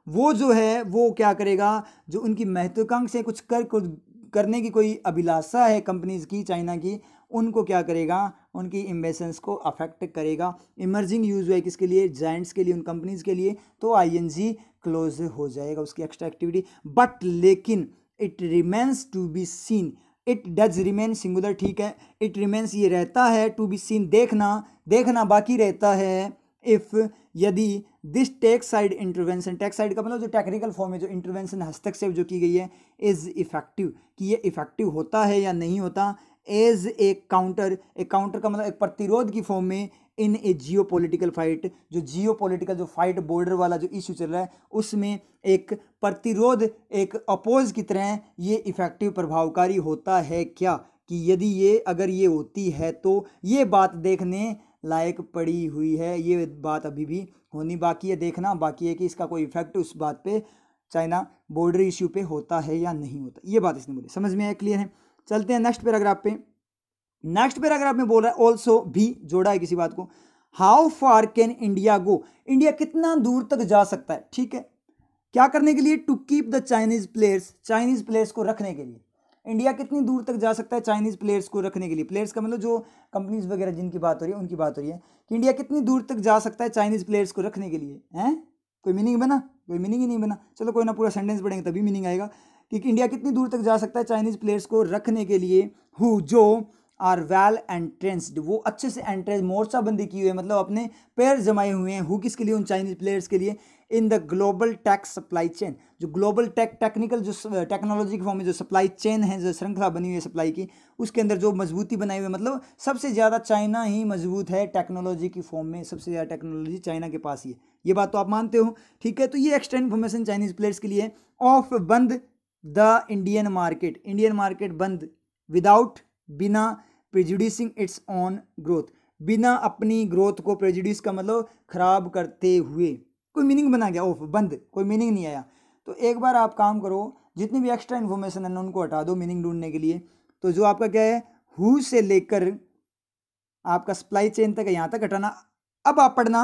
वो जो है वो क्या करेगा? जो उनकी महत्वाकांक्षाएं कुछ करने की कोई अभिलाषा है कंपनीज की, चाइना की, उनको क्या करेगा? उनकी इन्वेस्टमेंट्स को अफेक्ट करेगा। इमर्जिंग यूज हुआ है किसके लिए? जायंट्स के लिए, उन कंपनीज के लिए। तो आईएनजी क्लोज हो जाएगा उसकी एक्स्ट्रा एक्टिविटी। बट लेकिन it remains to be seen, it does remain singular, ठीक है। इट रिमेन्स ये रहता है, टू बी सीन देखना, देखना बाकी रहता है। इफ यदि this tech side intervention, tech side का मतलब जो टेक्निकल फॉर्म है, जो इंटरवेंशन, हस्तक्षेप जो की गई है, इज इफेक्टिव, कि ये इफेक्टिव होता है या नहीं होता। एज ए काउंटर, एक काउंटर का मतलब एक प्रतिरोध की फॉर्म में, इन ए जियो पोलिटिकल फाइट, जो जियो पोलिटिकल जो फाइट, बॉर्डर वाला जो इशू चल रहा है उसमें एक प्रतिरोध, एक अपोज की तरह ये इफेक्टिव, प्रभावकारी होता है। क्या? कि यदि ये, अगर ये होती है तो ये बात देखने लायक पड़ी हुई है, ये बात अभी भी होनी बाकी है, देखना बाकी है कि इसका कोई इफेक्ट उस बात पे, चाइना बॉर्डर इश्यू पे होता है या नहीं होता। ये बात इसने बोली, समझ में आया? क्लियर है? चलते हैं नेक्स्ट पैराग्राफ पे। नेक्स्ट पैराग्राफ में बोल रहा है ऑल्सो, भी जोड़ा है किसी बात को। How far can India go, India कितना दूर तक जा सकता है? ठीक है, क्या करने के लिए? To keep the Chinese players, Chinese players को रखने के लिए। इंडिया कितनी दूर तक जा सकता है चाइनीज प्लेयर्स को रखने के लिए? प्लेयर्स का मतलब जो कंपनीज वगैरह जिनकी बात हो रही है उनकी बात हो रही है कि इंडिया कितनी दूर तक जा सकता है चाइनीज प्लेयर्स को रखने के लिए। हैं? कोई मीनिंग बना? कोई मीनिंग ही नहीं बना। चलो कोई ना, पूरा सेंटेंस पढ़ेंगे तभी मीनिंग आएगा कि इंडिया कितनी दूर तक जा सकता है चाइनीज प्लेयर्स को रखने के लिए। हु, जो आर वेल एंट्रेंस्ड, वो अच्छे से एंट्रेंस मोर्चाबंदी की हुई है, मतलब अपने पैर जमाए हुए हैं। हु किसके लिए? उन चाइनीज प्लेयर्स के लिए। In the global tech supply chain, जो ग्लोबल टेक्निकल जो टेक्नोलॉजी के फॉर्म में जो सप्लाई चेन है, जो श्रृंखला बनी हुई है सप्लाई की, उसके अंदर जो मजबूती बनाई हुई है, मतलब सबसे ज़्यादा चाइना ही मजबूत है टेक्नोलॉजी की फॉर्म में, सबसे ज़्यादा टेक्नोलॉजी चाइना के पास ही है। ये बात तो आप मानते हो, ठीक है। तो ये एक्स्ट्रा इन्फॉर्मेशन चाइनीज प्लेयर्स के लिए। ऑफ बंद the Indian market, Indian market बंद, विदाउट, बिना, प्रेजुडिसिंग इट्स ऑन ग्रोथ, बिना अपनी ग्रोथ को, प्रेजुडिस का मतलब खराब करते हुए, कोई मीनिंग बना गया ऑफ बंद, कोई मीनिंग नहीं आया। तो एक बार आप काम करो, जितनी भी एक्स्ट्रा इन्फॉर्मेशन है ना उनको हटा दो मीनिंग ढूंढने के लिए। तो जो आपका क्या है, हु से लेकर आपका सप्लाई चेन तक है, यहाँ तक हटाना। अब आप पढ़ना,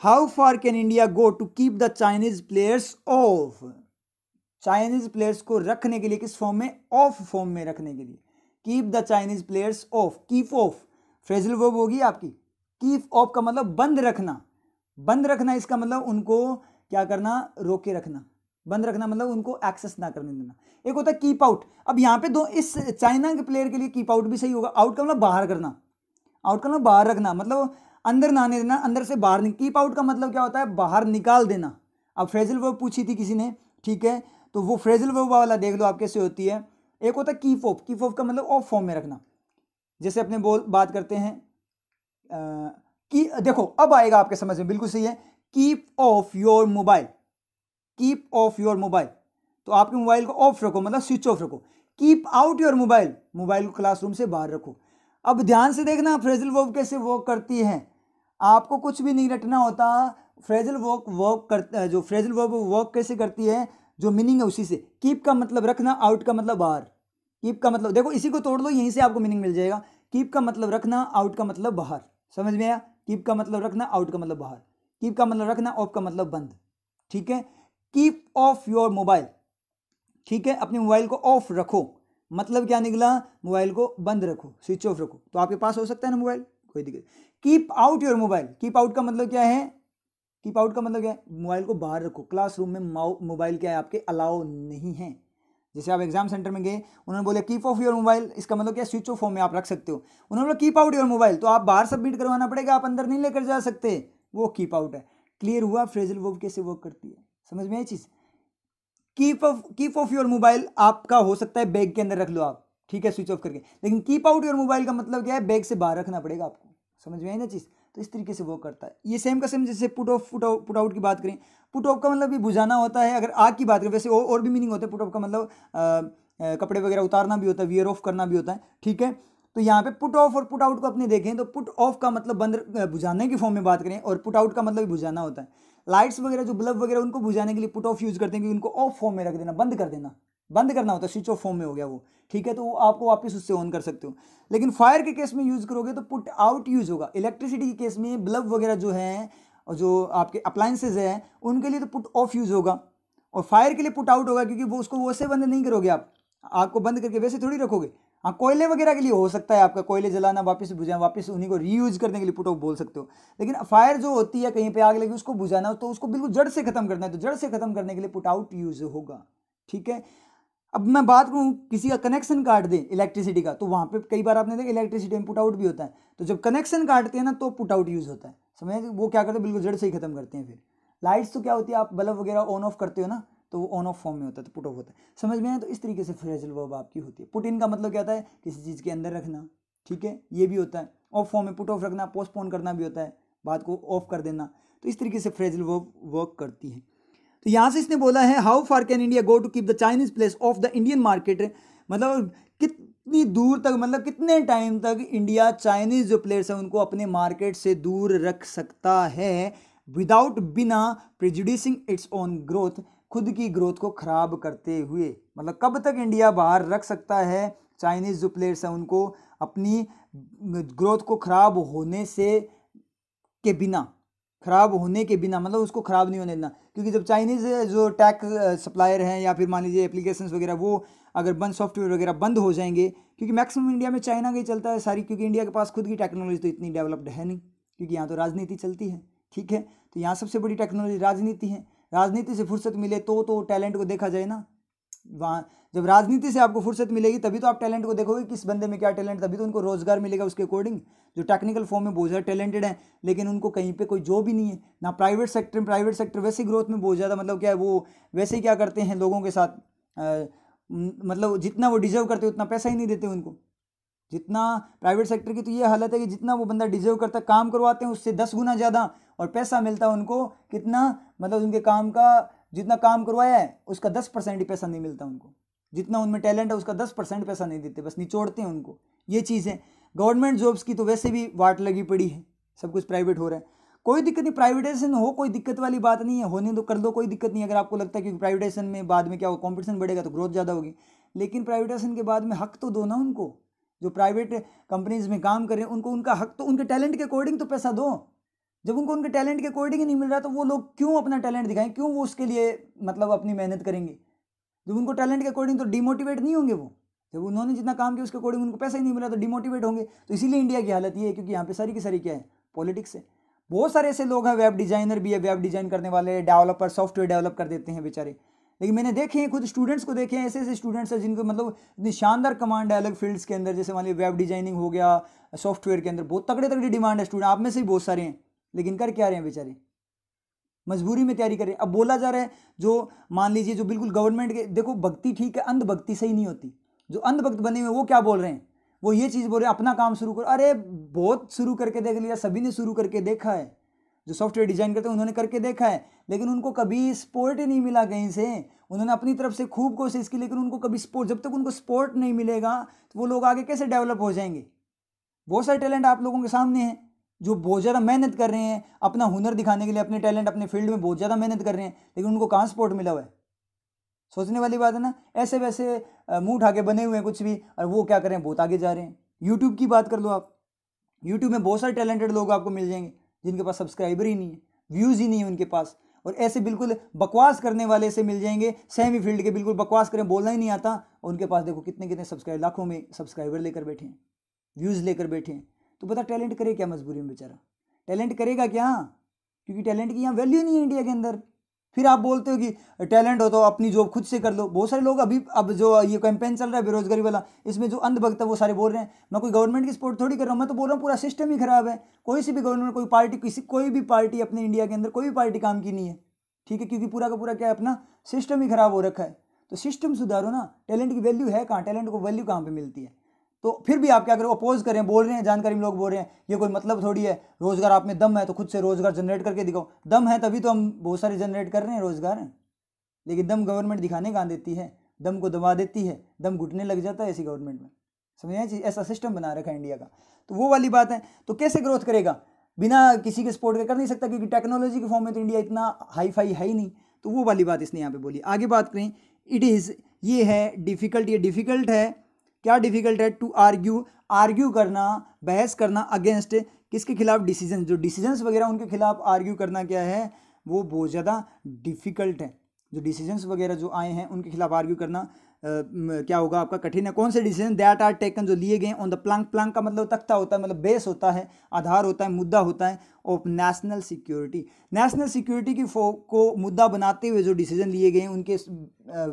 how far can India go to keep the Chinese players off, Chinese players को रखने के लिए किस फॉर्म में? ऑफ फॉर्म में रखने के लिए। Keep the Chinese players of, keep of phrasal verb होगी आपकी। कीप ऑफ का मतलब बंद रखना, बंद रखना इसका मतलब उनको क्या करना? रोके रखना। बंद रखना मतलब उनको एक्सेस ना करने देना। एक होता है कीप आउट। अब यहाँ पे दो, इस चाइना के प्लेयर के लिए कीप आउट भी सही होगा। आउट का मतलब बाहर करना, आउट का मतलब बाहर रखना, मतलब अंदर ना आने देना, अंदर से बाहर नहीं। कीप आउट का मतलब क्या होता है? बाहर निकाल देना। अब फ्रेजल वर्ब पूछी थी किसी ने, ठीक है, तो वो फ्रेजल वर्ब वाला देख लो आप कैसे होती है। एक होता है कीप ऑफ, कीप ऑफ का मतलब ऑफ फॉर्म में रखना। जैसे अपने बात करते हैं कि देखो अब आएगा आपके समझ में, बिल्कुल सही है। Keep of your mobile, keep of your mobile, तो आपके मोबाइल को ऑफ रखो मतलब स्विच ऑफ रखो। Keep out your mobile, mobile को क्लासरूम से बाहर रखो। अब ध्यान से देखना फ्रेजल वर्ब कैसे वर्क करती है, आपको कुछ भी नहीं रटना होता। फ्रेजल वर्क करता, जो फ्रेजल वर्ब वर्क कैसे करती है, जो मीनिंग है उसी से। कीप का मतलब रखना, आउट का मतलब बाहर। कीप का मतलब देखो, इसी को तोड़ लो, यहीं से आपको मीनिंग मिल जाएगा। कीप का मतलब रखना, आउट का मतलब बाहर। समझ में आया? कीप का मतलब रखना, आउट का मतलब बाहर। कीप का मतलब रखना, ऑफ का मतलब बंद, ठीक है। कीप ऑफ योर मोबाइल, ठीक है, अपने मोबाइल को ऑफ रखो, मतलब क्या निकला? मोबाइल को बंद रखो, स्विच ऑफ रखो। तो आपके पास हो सकता है ना मोबाइल, कोई दिक्कत। Keep out your mobile, keep out का मतलब क्या है? कीप आउट का मतलब क्या है? मोबाइल को बाहर रखो, क्लासरूम में मोबाइल क्या है आपके अलाउ नहीं है। जैसे आप एग्जाम सेंटर में गए, उन्होंने बोला कीप ऑफ योर मोबाइल, इसका मतलब क्या? स्विच ऑफ फॉर्म में आप रख सकते हो। उन्होंने बोला कीप आउट योर मोबाइल, तो आप बाहर सबमिट करवाना पड़ेगा, आप अंदर नहीं लेकर जा सकते, वो कीप आउट है। क्लियर हुआ फ्रेजल वर्ब कैसे वर्क करती है? समझ में आई चीज? कीप ऑफ योर मोबाइल आपका हो सकता है बैग के अंदर रख लो आप, ठीक है, स्विच ऑफ करके, लेकिन कीप आउट योर मोबाइल का मतलब क्या है? बैग से बाहर रखना पड़ेगा आपको। समझ में आई ना चीज? तो इस तरीके से वो करता है। ये सेम का सेम, जैसे पुट ऑफ पुट आउट की बात करें, पुट ऑफ का मतलब भी बुझाना होता है। अगर आग की बात करें, वैसे और भी मीनिंग होता है। पुट ऑफ का मतलब कपड़े वगैरह उतारना भी होता है, वियर ऑफ करना भी होता है, ठीक है। तो यहाँ पे पुट ऑफ और पुट आउट को अपने देखें तो पुट ऑफ का मतलब बंद बुझाने की फॉर्म में बात करें, और पुट आउट का मतलब भी बुझाना होता है। लाइट्स वगैरह जो बल्ब वगैरह उनको बुझाने के लिए पुट ऑफ यूज करते हैं, क्योंकि उनको ऑफ फॉर्म में रख देना, बंद कर देना, बंद करना होता है, स्विच ऑफ फॉर्म में हो गया वो, ठीक है। तो वो आपको वापस उससे ऑन कर सकते हो। लेकिन फायर के केस में यूज करोगे तो पुट आउट यूज होगा। इलेक्ट्रिसिटी के केस में बल्ब वगैरह जो है, और जो आपके अप्लायंसेज हैं, उनके लिए तो पुट ऑफ यूज होगा, और फायर के लिए पुट आउट होगा, क्योंकि वो उसको वैसे बंद नहीं करोगे आप, आग को बंद करके वैसे थोड़ी रखोगे। हाँ, कोयले वगैरह के लिए हो सकता है, आपका कोयले जलाना, वापस बुझाना, वापस उन्हीं को रीयूज करने के लिए पुट ऑफ बोल सकते हो। लेकिन फायर जो होती है, कहीं पे आग लगी, उसको बुझाना हो तो उसको बिल्कुल जड़ से खत्म करना है, तो जड़ से खत्म करने के लिए पुट आउट यूज होगा, ठीक है। अब मैं बात करूँ, किसी का कनेक्शन काट दे इलेक्ट्रिसिटी का, तो वहाँ पे कई बार आपने देखा इलेक्ट्रिसिटी में पुट आउट भी होता है। तो जब कनेक्शन काटते हैं ना, तो पुट आउट यूज होता है। समझ, वो क्या करते हैं? बिल्कुल जड़ से ही खत्म करते हैं। फिर लाइट्स तो क्या होती है, आप बल्ब वगैरह ऑन ऑफ करते हो ना, तो वो ऑन ऑफ फॉर्म में होता है, तो पुट ऑफ होता है। समझ में आया? तो इस तरीके से फ्रेजल वर्ब आपकी होती है। पुट इन का मतलब क्या होता है? किसी चीज़ के अंदर रखना, ठीक है, ये भी होता है। ऑफ फॉर्म में पुट ऑफ रखना, पोस्टपोन करना भी होता है, बात को ऑफ कर देना। तो इस तरीके से फ्रेजल वर्ब वर्क करती है। तो यहाँ से इसने बोला है, how far can India go to keep the Chinese places off the Indian market, मतलब कितनी दूर तक, मतलब कितने टाइम तक इंडिया चाइनीज जो प्लेयर्स हैं उनको अपने मार्केट से दूर रख सकता है, विदाउट, बिना, प्रेजुडिसिंग इट्स ओन ग्रोथ, खुद की ग्रोथ को खराब करते हुए। मतलब कब तक इंडिया बाहर रख सकता है चाइनीज जो प्लेयर्स हैं उनको अपनी ग्रोथ को खराब होने से के बिना, खराब होने के बिना, मतलब उसको खराब नहीं होने देना। क्योंकि जब चाइनीज जो टेक सप्लायर हैं, या फिर मान लीजिए एप्लीकेशंस वगैरह, वो अगर बंद, सॉफ्टवेयर वगैरह बंद हो जाएंगे, क्योंकि मैक्सिमम इंडिया में चाइना का ही चलता है सारी, क्योंकि इंडिया के पास खुद की टेक्नोलॉजी तो इतनी डेवलप्ड है नहीं, क्योंकि यहाँ तो राजनीति चलती है, ठीक है। तो यहाँ सबसे बड़ी टेक्नोलॉजी राजनीति है। राजनीति से फुर्सत मिले तो टैलेंट को देखा जाए ना, वहाँ जब राजनीति से आपको फुर्सत मिलेगी तभी तो आप टैलेंट को देखोगे, किस बंदे में क्या टैलेंट, तभी तो उनको रोजगार मिलेगा उसके अकॉर्डिंग। जो टेक्निकल फॉर्म में बहुत ज़्यादा टैलेंटेड है लेकिन उनको कहीं पे कोई जॉब ही नहीं है ना। प्राइवेट सेक्टर वैसे ग्रोथ में बहुत ज़्यादा, मतलब क्या है वो वैसे ही क्या करते हैं लोगों के साथ, मतलब जितना वो डिजर्व करते उतना पैसा ही नहीं देते उनको। जितना प्राइवेट सेक्टर की तो ये हालत है कि जितना वो बंदा डिजर्व करता, काम करवाते हैं उससे 10 गुना ज़्यादा, और पैसा मिलता है उनको कितना, मतलब उनके काम का जितना काम करवाया है उसका 10% ही पैसा नहीं मिलता उनको। जितना उनमें टैलेंट है उसका 10% पैसा नहीं देते, बस निचोड़ते हैं उनको। ये चीज़ है। गवर्नमेंट जॉब्स की तो वैसे भी वाट लगी पड़ी है, सब कुछ प्राइवेट हो रहा है, कोई दिक्कत नहीं, प्राइवेटाइजेशन हो, कोई दिक्कत वाली बात नहीं है, होने दो, कर दो, कोई दिक्कत नहीं। अगर आपको लगता है कि प्राइवेटाइजेशन में बाद में क्या हो, कॉम्पिटिशन बढ़ेगा तो ग्रोथ ज़्यादा होगी, लेकिन प्राइवेटाइजेशन के बाद में हक तो दो ना उनको। जो प्राइवेट कंपनीज में काम कर रहे हैं उनको उनका हक तो उनके टैलेंट के अकॉर्डिंग तो पैसा दो। जब उनको उनके टैलेंट के अकॉर्डिंग ही नहीं मिल रहा तो वो लोग क्यों अपना टैलेंट दिखाएं, क्यों वो उसके लिए मतलब अपनी मेहनत करेंगे। जब उनको टैलेंट के अकॉर्डिंग तो डिमोटिवेट नहीं होंगे वो, जब उन्होंने जितना काम किया उसके अकॉर्डिंग उनको पैसा ही नहीं मिला तो डिमोटिवेट होंगे। तो इसीलिए इंडिया की हालत ये है, क्योंकि यहाँ पे सारी की सारी क्या है, पॉलिटिक्स है। बहुत सारे ऐसे लोग हैं, वेब डिजाइनर भी है, वेब डिजाइन करने वाले, डेवलपर, सॉफ्टवेयर डेवलप कर देते हैं बेचारे। लेकिन मैंने देखे हैं, खुद स्टूडेंट्स को देखे हैं, ऐसे ऐसे स्टूडेंट्स हैं जिनको मतलब इतनी शानदार कमांड है अलग फील्ड्स के अंदर, जैसे मान लीजिए वेब डिजाइनिंग हो गया, सॉफ्टवेयर के अंदर बहुत तगड़े तगड़ी डिमांड है स्टूडेंट, आप में से ही बहुत सारे हैं, लेकिन कर क्या रहे हैं बेचारे, मजबूरी में तैयारी करें। अब बोला जा रहा है जो मान लीजिए जो बिल्कुल गवर्नमेंट के, देखो भक्ति ठीक है, अंधभक्ति सही नहीं होती। जो अंधभक्त बने हुए वो क्या बोल रहे हैं, वो ये चीज़ बोल रहे हैं अपना काम शुरू करो। अरे बहुत शुरू करके देख लिया, सभी ने शुरू करके देखा है, जो सॉफ्टवेयर डिजाइन करते हैं उन्होंने करके देखा है, लेकिन उनको कभी सपोर्ट ही नहीं मिला कहीं से। उन्होंने अपनी तरफ से खूब कोशिश की लेकिन उनको कभी सपोर्ट, जब तक उनको सपोर्ट नहीं मिलेगा तो वो लोग आगे कैसे डेवलप हो जाएंगे। बहुत सारे टैलेंट आप लोगों के सामने हैं जो बहुत ज़्यादा मेहनत कर रहे हैं अपना हुनर दिखाने के लिए, अपने टैलेंट अपने फील्ड में बहुत ज़्यादा मेहनत कर रहे हैं, लेकिन उनको कहाँ सपोर्ट मिला हुआ है। सोचने वाली बात है ना। ऐसे वैसे मुंह उठा के बने हुए हैं कुछ भी, और वो क्या करें, बहुत आगे जा रहे हैं। यूट्यूब की बात कर लो आप, यूट्यूब में बहुत सारे टैलेंटेड लोग आपको मिल जाएंगे जिनके पास सब्सक्राइबर ही नहीं है, व्यूज़ ही नहीं है उनके पास, और ऐसे बिल्कुल बकवास करने वाले से मिल जाएंगे, सेमी फील्ड के बिल्कुल बकवास करें, बोलना ही नहीं आता, और उनके पास देखो कितने कितने सब्सक्राइबर, लाखों में सब्सक्राइबर लेकर बैठे हैं, व्यूज़ लेकर बैठे हैं। तो पता टैलेंट करे क्या मजबूरी में बेचारा, टैलेंट करेगा क्या, क्योंकि टैलेंट की यहाँ वैल्यू नहीं है इंडिया के अंदर। फिर आप बोलते हो कि टैलेंट हो तो अपनी जॉब खुद से कर लो। बहुत सारे लोग अभी अब जो ये कैंपेन चल रहा है बेरोजगारी वाला, इसमें जो अंधभक्त है वो सारे बोल रहे हैं मैं कोई गवर्नमेंट की सपोर्ट थोड़ी कर रहा हूँ, मैं तो बोल रहा हूँ पूरा सिस्टम ही खराब है। कोई सी भी गवर्नमेंट, कोई पार्टी, कोई भी पार्टी अपने इंडिया के अंदर कोई भी पार्टी काम की नहीं है, ठीक है, क्योंकि पूरा का पूरा क्या है, अपना सिस्टम ही खराब हो रखा है। तो सिस्टम सुधारो ना। टैलेंट की वैल्यू है कहाँ, टैलेंट को वैल्यू कहाँ पर मिलती है। तो फिर भी आप क्या करो, अपोज करें, बोल रहे हैं, जानकारी में लोग बोल रहे हैं ये कोई मतलब थोड़ी है, रोजगार आप में दम है तो खुद से रोजगार जनरेट करके दिखाओ। दम है तभी तो हम बहुत सारे जनरेट कर रहे हैं रोजगार, लेकिन दम गवर्नमेंट दिखाने कहाँ देती है, दम को दबा देती है, दम घुटने लग जाता है ऐसी गवर्नमेंट में। समझ चीज, ऐसा सिस्टम बना रखा है इंडिया का। तो वो वाली बात है। तो कैसे ग्रोथ करेगा, बिना किसी के सपोर्ट के कर नहीं सकता, क्योंकि टेक्नोलॉजी के फॉर्म में तो इंडिया इतना हाई फाई है ही नहीं। तो वो वाली बात इसने यहाँ पे बोली। आगे बात करें, इट इज़, ये है डिफ़िकल्ट, ये डिफ़िकल्ट है। क्या डिफ़िकल्ट है, टू आर्ग्यू करना, बहस करना अगेंस्ट किसके खिलाफ, डिसीजन, जो डिसीजंस वगैरह उनके खिलाफ आर्ग्यू करना क्या है, वो बहुत ज़्यादा डिफ़िकल्ट है। जो डिसीजंस वगैरह जो आए हैं उनके खिलाफ आर्ग्यू करना क्या होगा आपका, कठिन है। कौन से डिसीजन, दैट आर टेकन, जो लिए गए ऑन द प्लैंक, प्लैंक का मतलब तख्ता होता है, मतलब बेस होता है, आधार होता है, मुद्दा होता है of national security. National security की को मुद्दा बनाते हुए जो डिसीजन लिए गए हैं उनके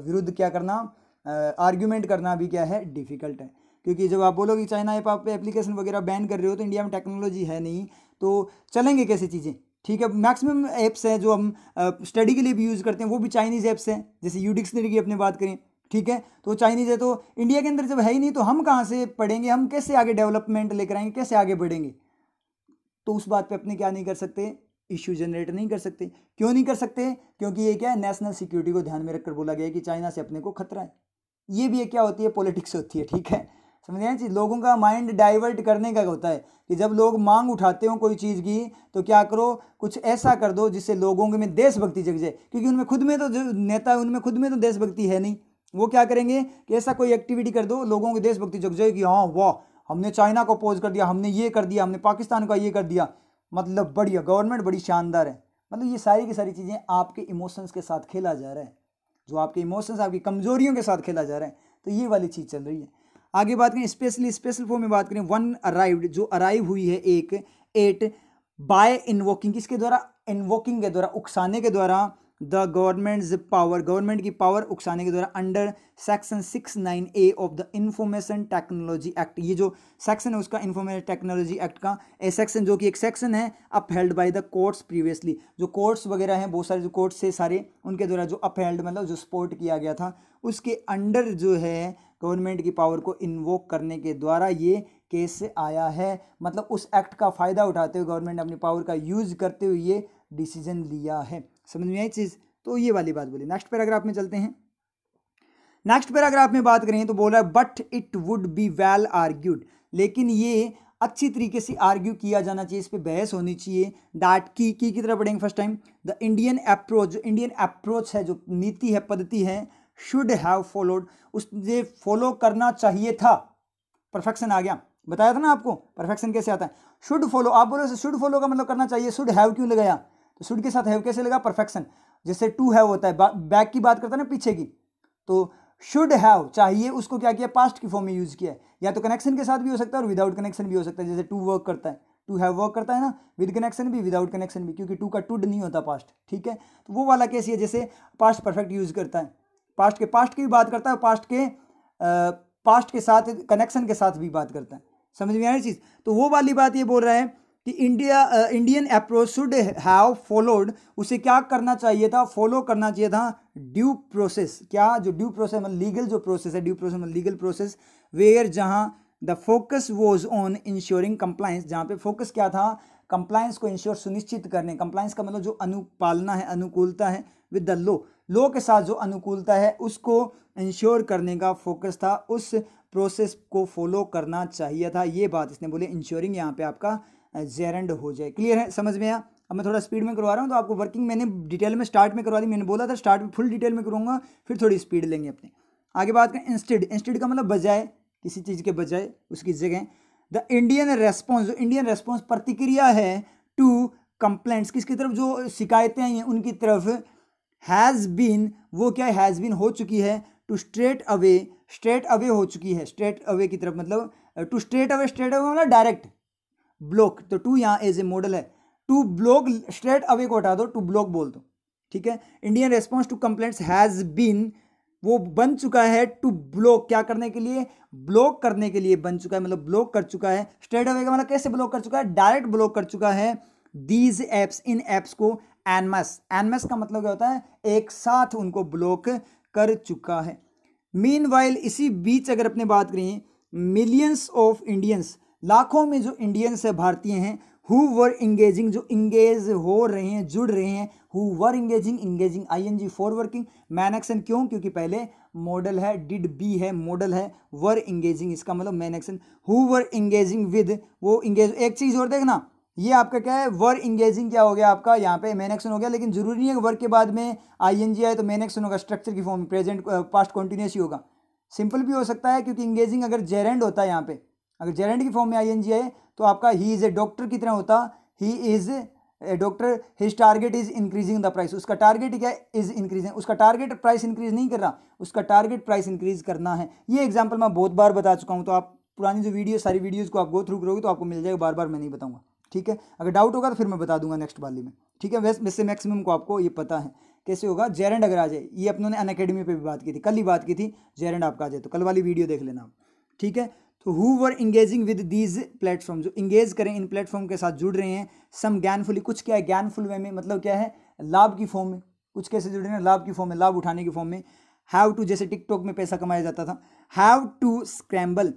विरुद्ध क्या करना, आर्ग्यूमेंट करना भी क्या है, डिफ़िकल्ट है। क्योंकि जब आप बोलोगे चाइना ऐप आप एप्लीकेशन वगैरह बैन कर रहे हो तो इंडिया में टेक्नोलॉजी है नहीं, तो चलेंगे कैसे चीज़ें, ठीक है। मैक्सिमम ऐप्स हैं जो हम स्टडी के लिए भी यूज़ करते हैं वो भी चाइनीज़ ऐप्स हैं, जैसे यू डिक्शनरी की अपने बात करें, ठीक है, तो चाइनीज़ है। तो इंडिया के अंदर जब है ही नहीं तो हम कहाँ से पढ़ेंगे, हम कैसे आगे डेवलपमेंट लेकर आएंगे, कैसे आगे बढ़ेंगे। तो उस बात पे अपने क्या नहीं कर सकते, इश्यू जनरेट नहीं कर सकते। क्यों नहीं कर सकते, क्योंकि ये क्या है, नेशनल सिक्योरिटी को ध्यान में रखकर बोला गया है कि चाइना से अपने को खतरा है। ये भी एक क्या होती है, पॉलिटिक्स होती है, ठीक है। समझ आए चीज़, लोगों का माइंड डाइवर्ट करने का होता है कि जब लोग मांग उठाते हो कोई चीज़ की तो क्या करो, कुछ ऐसा कर दो जिससे लोगों में देशभक्ति जग जाए, क्योंकि उनमें खुद में तो जो नेता है उनमें खुद में तो देशभक्ति है नहीं। वो क्या करेंगे कि ऐसा कोई एक्टिविटी कर दो लोगों की देशभक्ति जग जाए कि हाँ वाह हमने चाइना को अपोज कर दिया, हमने ये कर दिया, हमने पाकिस्तान का ये कर दिया, मतलब बढ़िया, गवर्नमेंट बड़ी शानदार है। मतलब ये सारी की सारी चीज़ें आपके इमोशंस के साथ खेला जा रहा है, जो आपके इमोशंस आपकी कमजोरियों के साथ खेला जा रहा है। तो ये वाली चीज़ चल रही है। आगे बात करें स्पेशल फॉर्म में बात करें, वन अराइव्ड, जो अराइव हुई है एक, एट बाय इन्वोकिंग, किसके द्वारा, इन्वोकिंग के द्वारा, उकसाने के द्वारा, द गवर्नमेंट्स पावर, गवर्नमेंट की पावर उकसाने के द्वारा under section 69A of the information technology act. ये जो सेक्शन है उसका इंफॉर्मेशन टेक्नोलॉजी एक्ट का ए सेक्शन, जो कि एक सेक्शन है upheld by the courts previously, जो कोर्ट्स वगैरह हैं बहुत सारे जो कोर्ट्स से सारे उनके द्वारा जो अपहेल्ड मतलब जो सपोर्ट किया गया था, उसके अंडर जो है गवर्नमेंट की पावर को इन्वोक करने के द्वारा ये केस आया है। मतलब उस एक्ट का फ़ायदा उठाते हुए गवर्नमेंट ने अपनी पावर का यूज़ करते हुए ये डिसीजन लिया है। समझ में आई चीज़? तो ये वाली बात बोली। नेक्स्ट पैराग्राफ में चलते हैं। नेक्स्ट पैराग्राफ में बात करें तो बोल रहा है but it would be well argued, लेकिन ये अच्छी तरीके से आर्ग्यू किया जाना चाहिए, इस पर बहस होनी चाहिए। डाट की तरह पढ़ेंगे first time. The Indian approach, जो इंडियन अप्रोच है, जो नीति है, पद्धति है, शुड हैव फॉलोड, उसने फॉलो करना चाहिए था। परफेक्शन आ गया, बताया था ना आपको परफेक्शन कैसे आता है। शुड फॉलो, आप बोलो शुड फॉलो का मतलब करना चाहिए, शुड हैव क्यों लगाया? तो शुड के साथ हैव कैसे लगा? परफेक्शन, जैसे टू हैव होता है, बैक की बात करता है ना, पीछे की, तो शुड हैव चाहिए उसको क्या किया? पास्ट की फॉर्म में यूज किया है। या तो कनेक्शन के साथ भी हो सकता है और विदाउट कनेक्शन भी हो सकता है, जैसे टू वर्क करता है, टू हैव वर्क करता है ना, विद कनेक्शन भी विदाउट कनेक्शन भी, क्योंकि टू का टुड नहीं होता पास्ट, ठीक है। तो वो वाला केस ये जैसे पास्ट परफेक्ट यूज करता है, पास्ट की भी बात करता है, पास्ट के साथ कनेक्शन के साथ भी बात करता है। समझ में आ रही चीज़? तो वो वाली बात ये बोल रहा है कि Indian approach should have followed, उसे क्या करना चाहिए था? फॉलो करना चाहिए था ड्यू प्रोसेस। क्या? जो ड्यू प्रोसेस मतलब लीगल जो प्रोसेस है, ड्यू प्रोसेस मतलब लीगल प्रोसेस, वेयर जहां the focus was on ensuring compliance, जहां पे फोकस क्या था? कंप्लायंस को इंश्योर सुनिश्चित करने। कंप्लायंस का मतलब जो अनुपालना है, अनुकूलता है विद द लॉ के साथ जो अनुकूलता है उसको इंश्योर करने का फोकस था, उस प्रोसेस को फॉलो करना चाहिए था। ये बात इसने बोली। इंश्योरिंग यहाँ पे आपका जेरेंड हो जाए। क्लियर है? समझ में आया? अब मैं थोड़ा स्पीड में करवा रहा हूँ, तो आपको वर्किंग मैंने डिटेल में स्टार्ट में करवा दी। मैंने बोला था स्टार्ट में फुल डिटेल में करूँगा, फिर थोड़ी स्पीड लेंगे अपने। आगे बात करें इंस्टेड का मतलब बजाय, किसी चीज़ के बजाय, उसकी जगह। द इंडियन रेस्पॉन्स, जो इंडियन रेस्पॉन्स प्रतिक्रिया है टू कंप्लेंट्स, किसकी तरफ? जो शिकायतें आई हैं उनकी तरफ, हैज़ बीन, वो क्या है? हैज़ बीन हो चुकी है, टू स्ट्रेट अवे हो चुकी है, स्ट्रेट अवे की तरफ मतलब टू स्ट्रेट अवे मतलब डायरेक्ट ब्लॉक, तो टू यहाँ एज ए मॉडल है, टू ब्लॉक, स्ट्रेट अवे को हटा दो, टू ब्लॉक बोल दो, ठीक है। Indian response to complaints has been, वो बन चुका है टू ब्लॉक, क्या करने के लिए? ब्लॉक करने के लिए बन चुका है, मतलब ब्लॉक कर चुका है। स्ट्रेट अवे का मतलब कैसे ब्लॉक कर चुका है? डायरेक्ट ब्लॉक कर चुका है। दीज एप्स, इन एप्स को एनमस का मतलब क्या होता है? एक साथ उनको ब्लॉक कर चुका है। मीनवाइल, इसी बीच अगर अपने बात करें, मिलियंस ऑफ इंडियंस, लाखों में जो इंडियंस है, भारतीय हैं, हु वर इंगेजिंग, जो इंगेज हो रहे हैं, जुड़ रहे हैं, who were engaging ING for working, man action, क्यों? क्योंकि पहले मॉडल है, डिड बी है, मॉडल है, वर इंगेजिंग इसका मतलब man action, who were engaging with, वो इंगेज। एक चीज़ और देखना, ये आपका क्या है? वर इंगेजिंग क्या हो गया आपका? यहाँ पे मैन एक्शन हो गया, लेकिन जरूरी नहीं है कि वर्क के बाद में ING आए तो मैन एक्शन होगा, स्ट्रक्चर की फॉर्म में, प्रेजेंट पास्ट कॉन्टिन्यूस ही होगा। सिंपल भी हो सकता है, क्योंकि इंगेजिंग अगर जेरेंड होता है, यहाँ पे अगर जेरेंड की फॉर्म में ING आए तो आपका ही इज ए डॉक्टर की तरह होता, he is a doctor, his target is increasing the price, उसका टारगेट क्या है? इज इंक्रीजिंग, उसका टारगेट प्राइस इंक्रीज नहीं कर रहा, उसका टारगेट प्राइस इंक्रीज करना है। ये एग्जाम्पल मैं बहुत बार बता चुका हूँ, तो आप पुरानी जो वीडियो, सारी वीडियोज़ को आप गो थ्रू करोगे तो आपको मिल जाएगा, बार बार मैं नहीं बताऊँगा, ठीक है। अगर डाउट होगा तो फिर मैं बता दूंगा नेक्स्ट वाली में, ठीक है। वैसे मैक्सिमम को आपको ये पता है कैसे होगा। जेरेंड अगर आ जाए, ये अपनों ने अनअकैडमी पे भी बात की थी, कल ही बात की थी, जेरेंड आपका आ जाए तो कल वाली वीडियो देख लेना आप, ठीक है। तो who were engaging with these platform, जो इंगेज करें इन प्लेटफॉर्म के साथ, जुड़ रहे हैं। सम ज्ञानफुली, कुछ क्या है? ज्ञानफुल वे में, मतलब क्या है? लाभ की फॉर्म में, कुछ कैसे जुड़े हैं? लाभ की फॉर्म में, लाभ उठाने की फॉर्म में। हैव टू, जैसे टिकटॉक में पैसा कमाया जाता था, have to scramble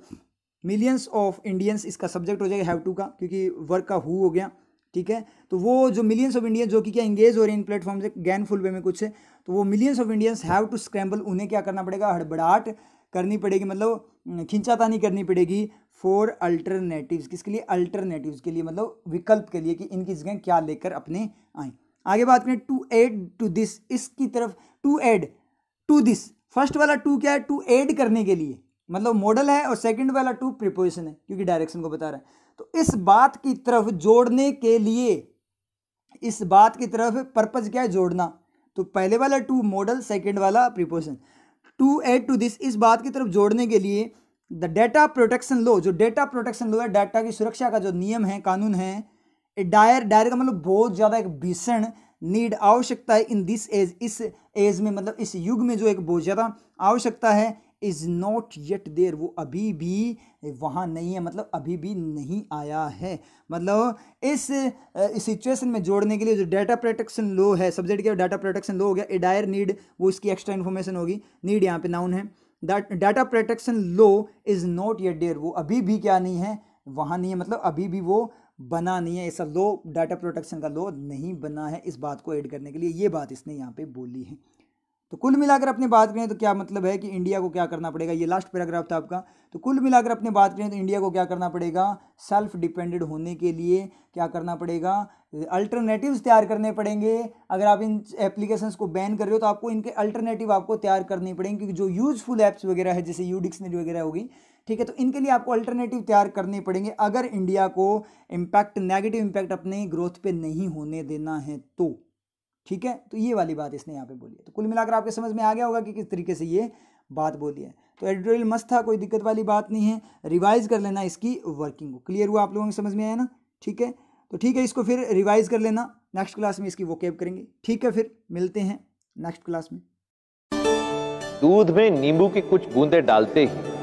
millions of Indians, इसका सब्जेक्ट हो जाएगा हैव टू का, क्योंकि वर्क का हु हो गया, ठीक है। तो वो जो मिलियंस ऑफ इंडियंस जो कि क्या इंगेज हो रहे हैं इन प्लेटफॉर्म से ज्ञानफुल वे में कुछ है, तो वो millions of Indians have to scramble, उन्हें क्या करना पड़ेगा? हड़बड़ाहट करनी पड़ेगी, मतलब खिंचातानी करनी पड़ेगी, फॉर अल्टरनेटिव्स, किसके लिए? अल्टरनेटिव्स के लिए, मतलब विकल्प के लिए, कि इनकी जगह क्या लेकर अपने आए। आगे बात करें, टू एड टू दिस, इसकी तरफ, to add to this, first वाला टू क्या है? टू एड करने के लिए, मतलब मॉडल है, और सेकंड वाला टू प्रीपोजिशन है, क्योंकि डायरेक्शन को बता रहा है। तो इस बात की तरफ जोड़ने के लिए, इस बात की तरफ पर्पज क्या है? जोड़ना। तो पहले वाला टू मॉडल, सेकंड वाला preposition. To add to this, इस बात की तरफ जोड़ने के लिए, द डेटा प्रोटेक्शन लॉ, जो डेटा प्रोटेक्शन लॉ है, डाटा की सुरक्षा का जो नियम है, कानून है, डायर का मतलब बहुत ज़्यादा एक भीषण नीड आवश्यकता है इन दिस एज, इस एज में मतलब इस युग में जो एक बहुत ज़्यादा आवश्यकता है, इज़ नॉट येट देयर, वो अभी भी वहाँ नहीं है, मतलब अभी भी नहीं आया है। मतलब इस सिचुएशन में जोड़ने के लिए जो डाटा प्रोटेक्शन लॉ है, सब्जेक्ट क्या डाटा प्रोटेक्शन लॉ हो गया, ए डायर नीड वो इसकी एक्स्ट्रा इन्फॉर्मेशन होगी, नीड यहाँ पे नाउन है, that data protection law is not yet there, वो अभी भी क्या नहीं है, वहाँ नहीं है, मतलब अभी भी वो बना नहीं है, ऐसा लॉ डाटा प्रोटेक्शन का लॉ नहीं बना है। इस बात को ऐड करने के लिए ये बात इसने यहाँ पे बोली है। तो कुल मिलाकर अपने बात करें तो क्या मतलब है कि इंडिया को क्या करना पड़ेगा, ये लास्ट पैराग्राफ था आपका। तो कुल मिलाकर अपने बात करें तो इंडिया को क्या करना पड़ेगा, सेल्फ डिपेंडेंट होने के लिए क्या करना पड़ेगा, अल्टरनेटिव्स तैयार करने पड़ेंगे। अगर आप इन एप्लीकेशंस को बैन कर रहे हो तो आपको इनके अल्टरनेटिव आपको तैयार करनी पड़ेंगे, क्योंकि जो यूजफुल ऐप्स वगैरह है जैसे यू डिक्शनरी वगैरह होगी, ठीक है, तो इनके लिए आपको अल्टरनेटिव तैयार करने पड़ेंगे अगर इंडिया को इम्पैक्ट, नेगेटिव इम्पैक्ट अपने ग्रोथ पे नहीं होने देना है तो, ठीक है। तो ये वाली बात इसने यहाँ पे बोली है। तो कुल मिलाकर आपके समझ में आ गया होगा कि किस तरीके से ये बात बोली है। तो एडिटोरियल मस्त था, कोई दिक्कत वाली बात नहीं है, रिवाइज कर लेना इसकी वर्किंग को। क्लियर हुआ आप लोगों को, समझ में आया ना, ठीक है। तो ठीक है, इसको फिर रिवाइज कर लेना, नेक्स्ट क्लास में इसकी वोकैब करेंगे, ठीक है। फिर मिलते हैं नेक्स्ट क्लास में। दूध में नींबू की कुछ बूंदें डालते ही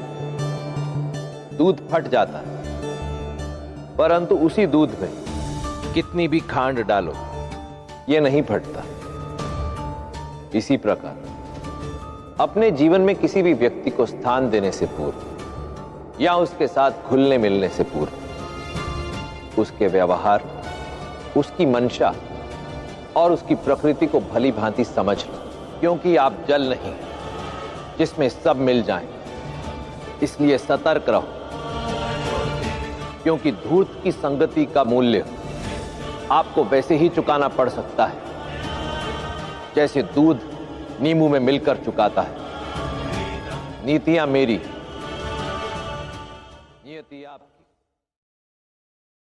दूध फट जाता है, परंतु उसी दूध में कितनी भी खांड डालो ये नहीं फटता। इसी प्रकार अपने जीवन में किसी भी व्यक्ति को स्थान देने से पूर्व या उसके साथ घुलने मिलने से पूर्व उसके व्यवहार, उसकी मंशा और उसकी प्रकृति को भली भांति समझ लो, क्योंकि आप जल नहीं जिसमें सब मिल जाएं। इसलिए सतर्क रहो, क्योंकि धूर्त की संगति का मूल्य आपको वैसे ही चुकाना पड़ सकता है जैसे दूध नींबू में मिलकर चुकाता है। नीतियां मेरी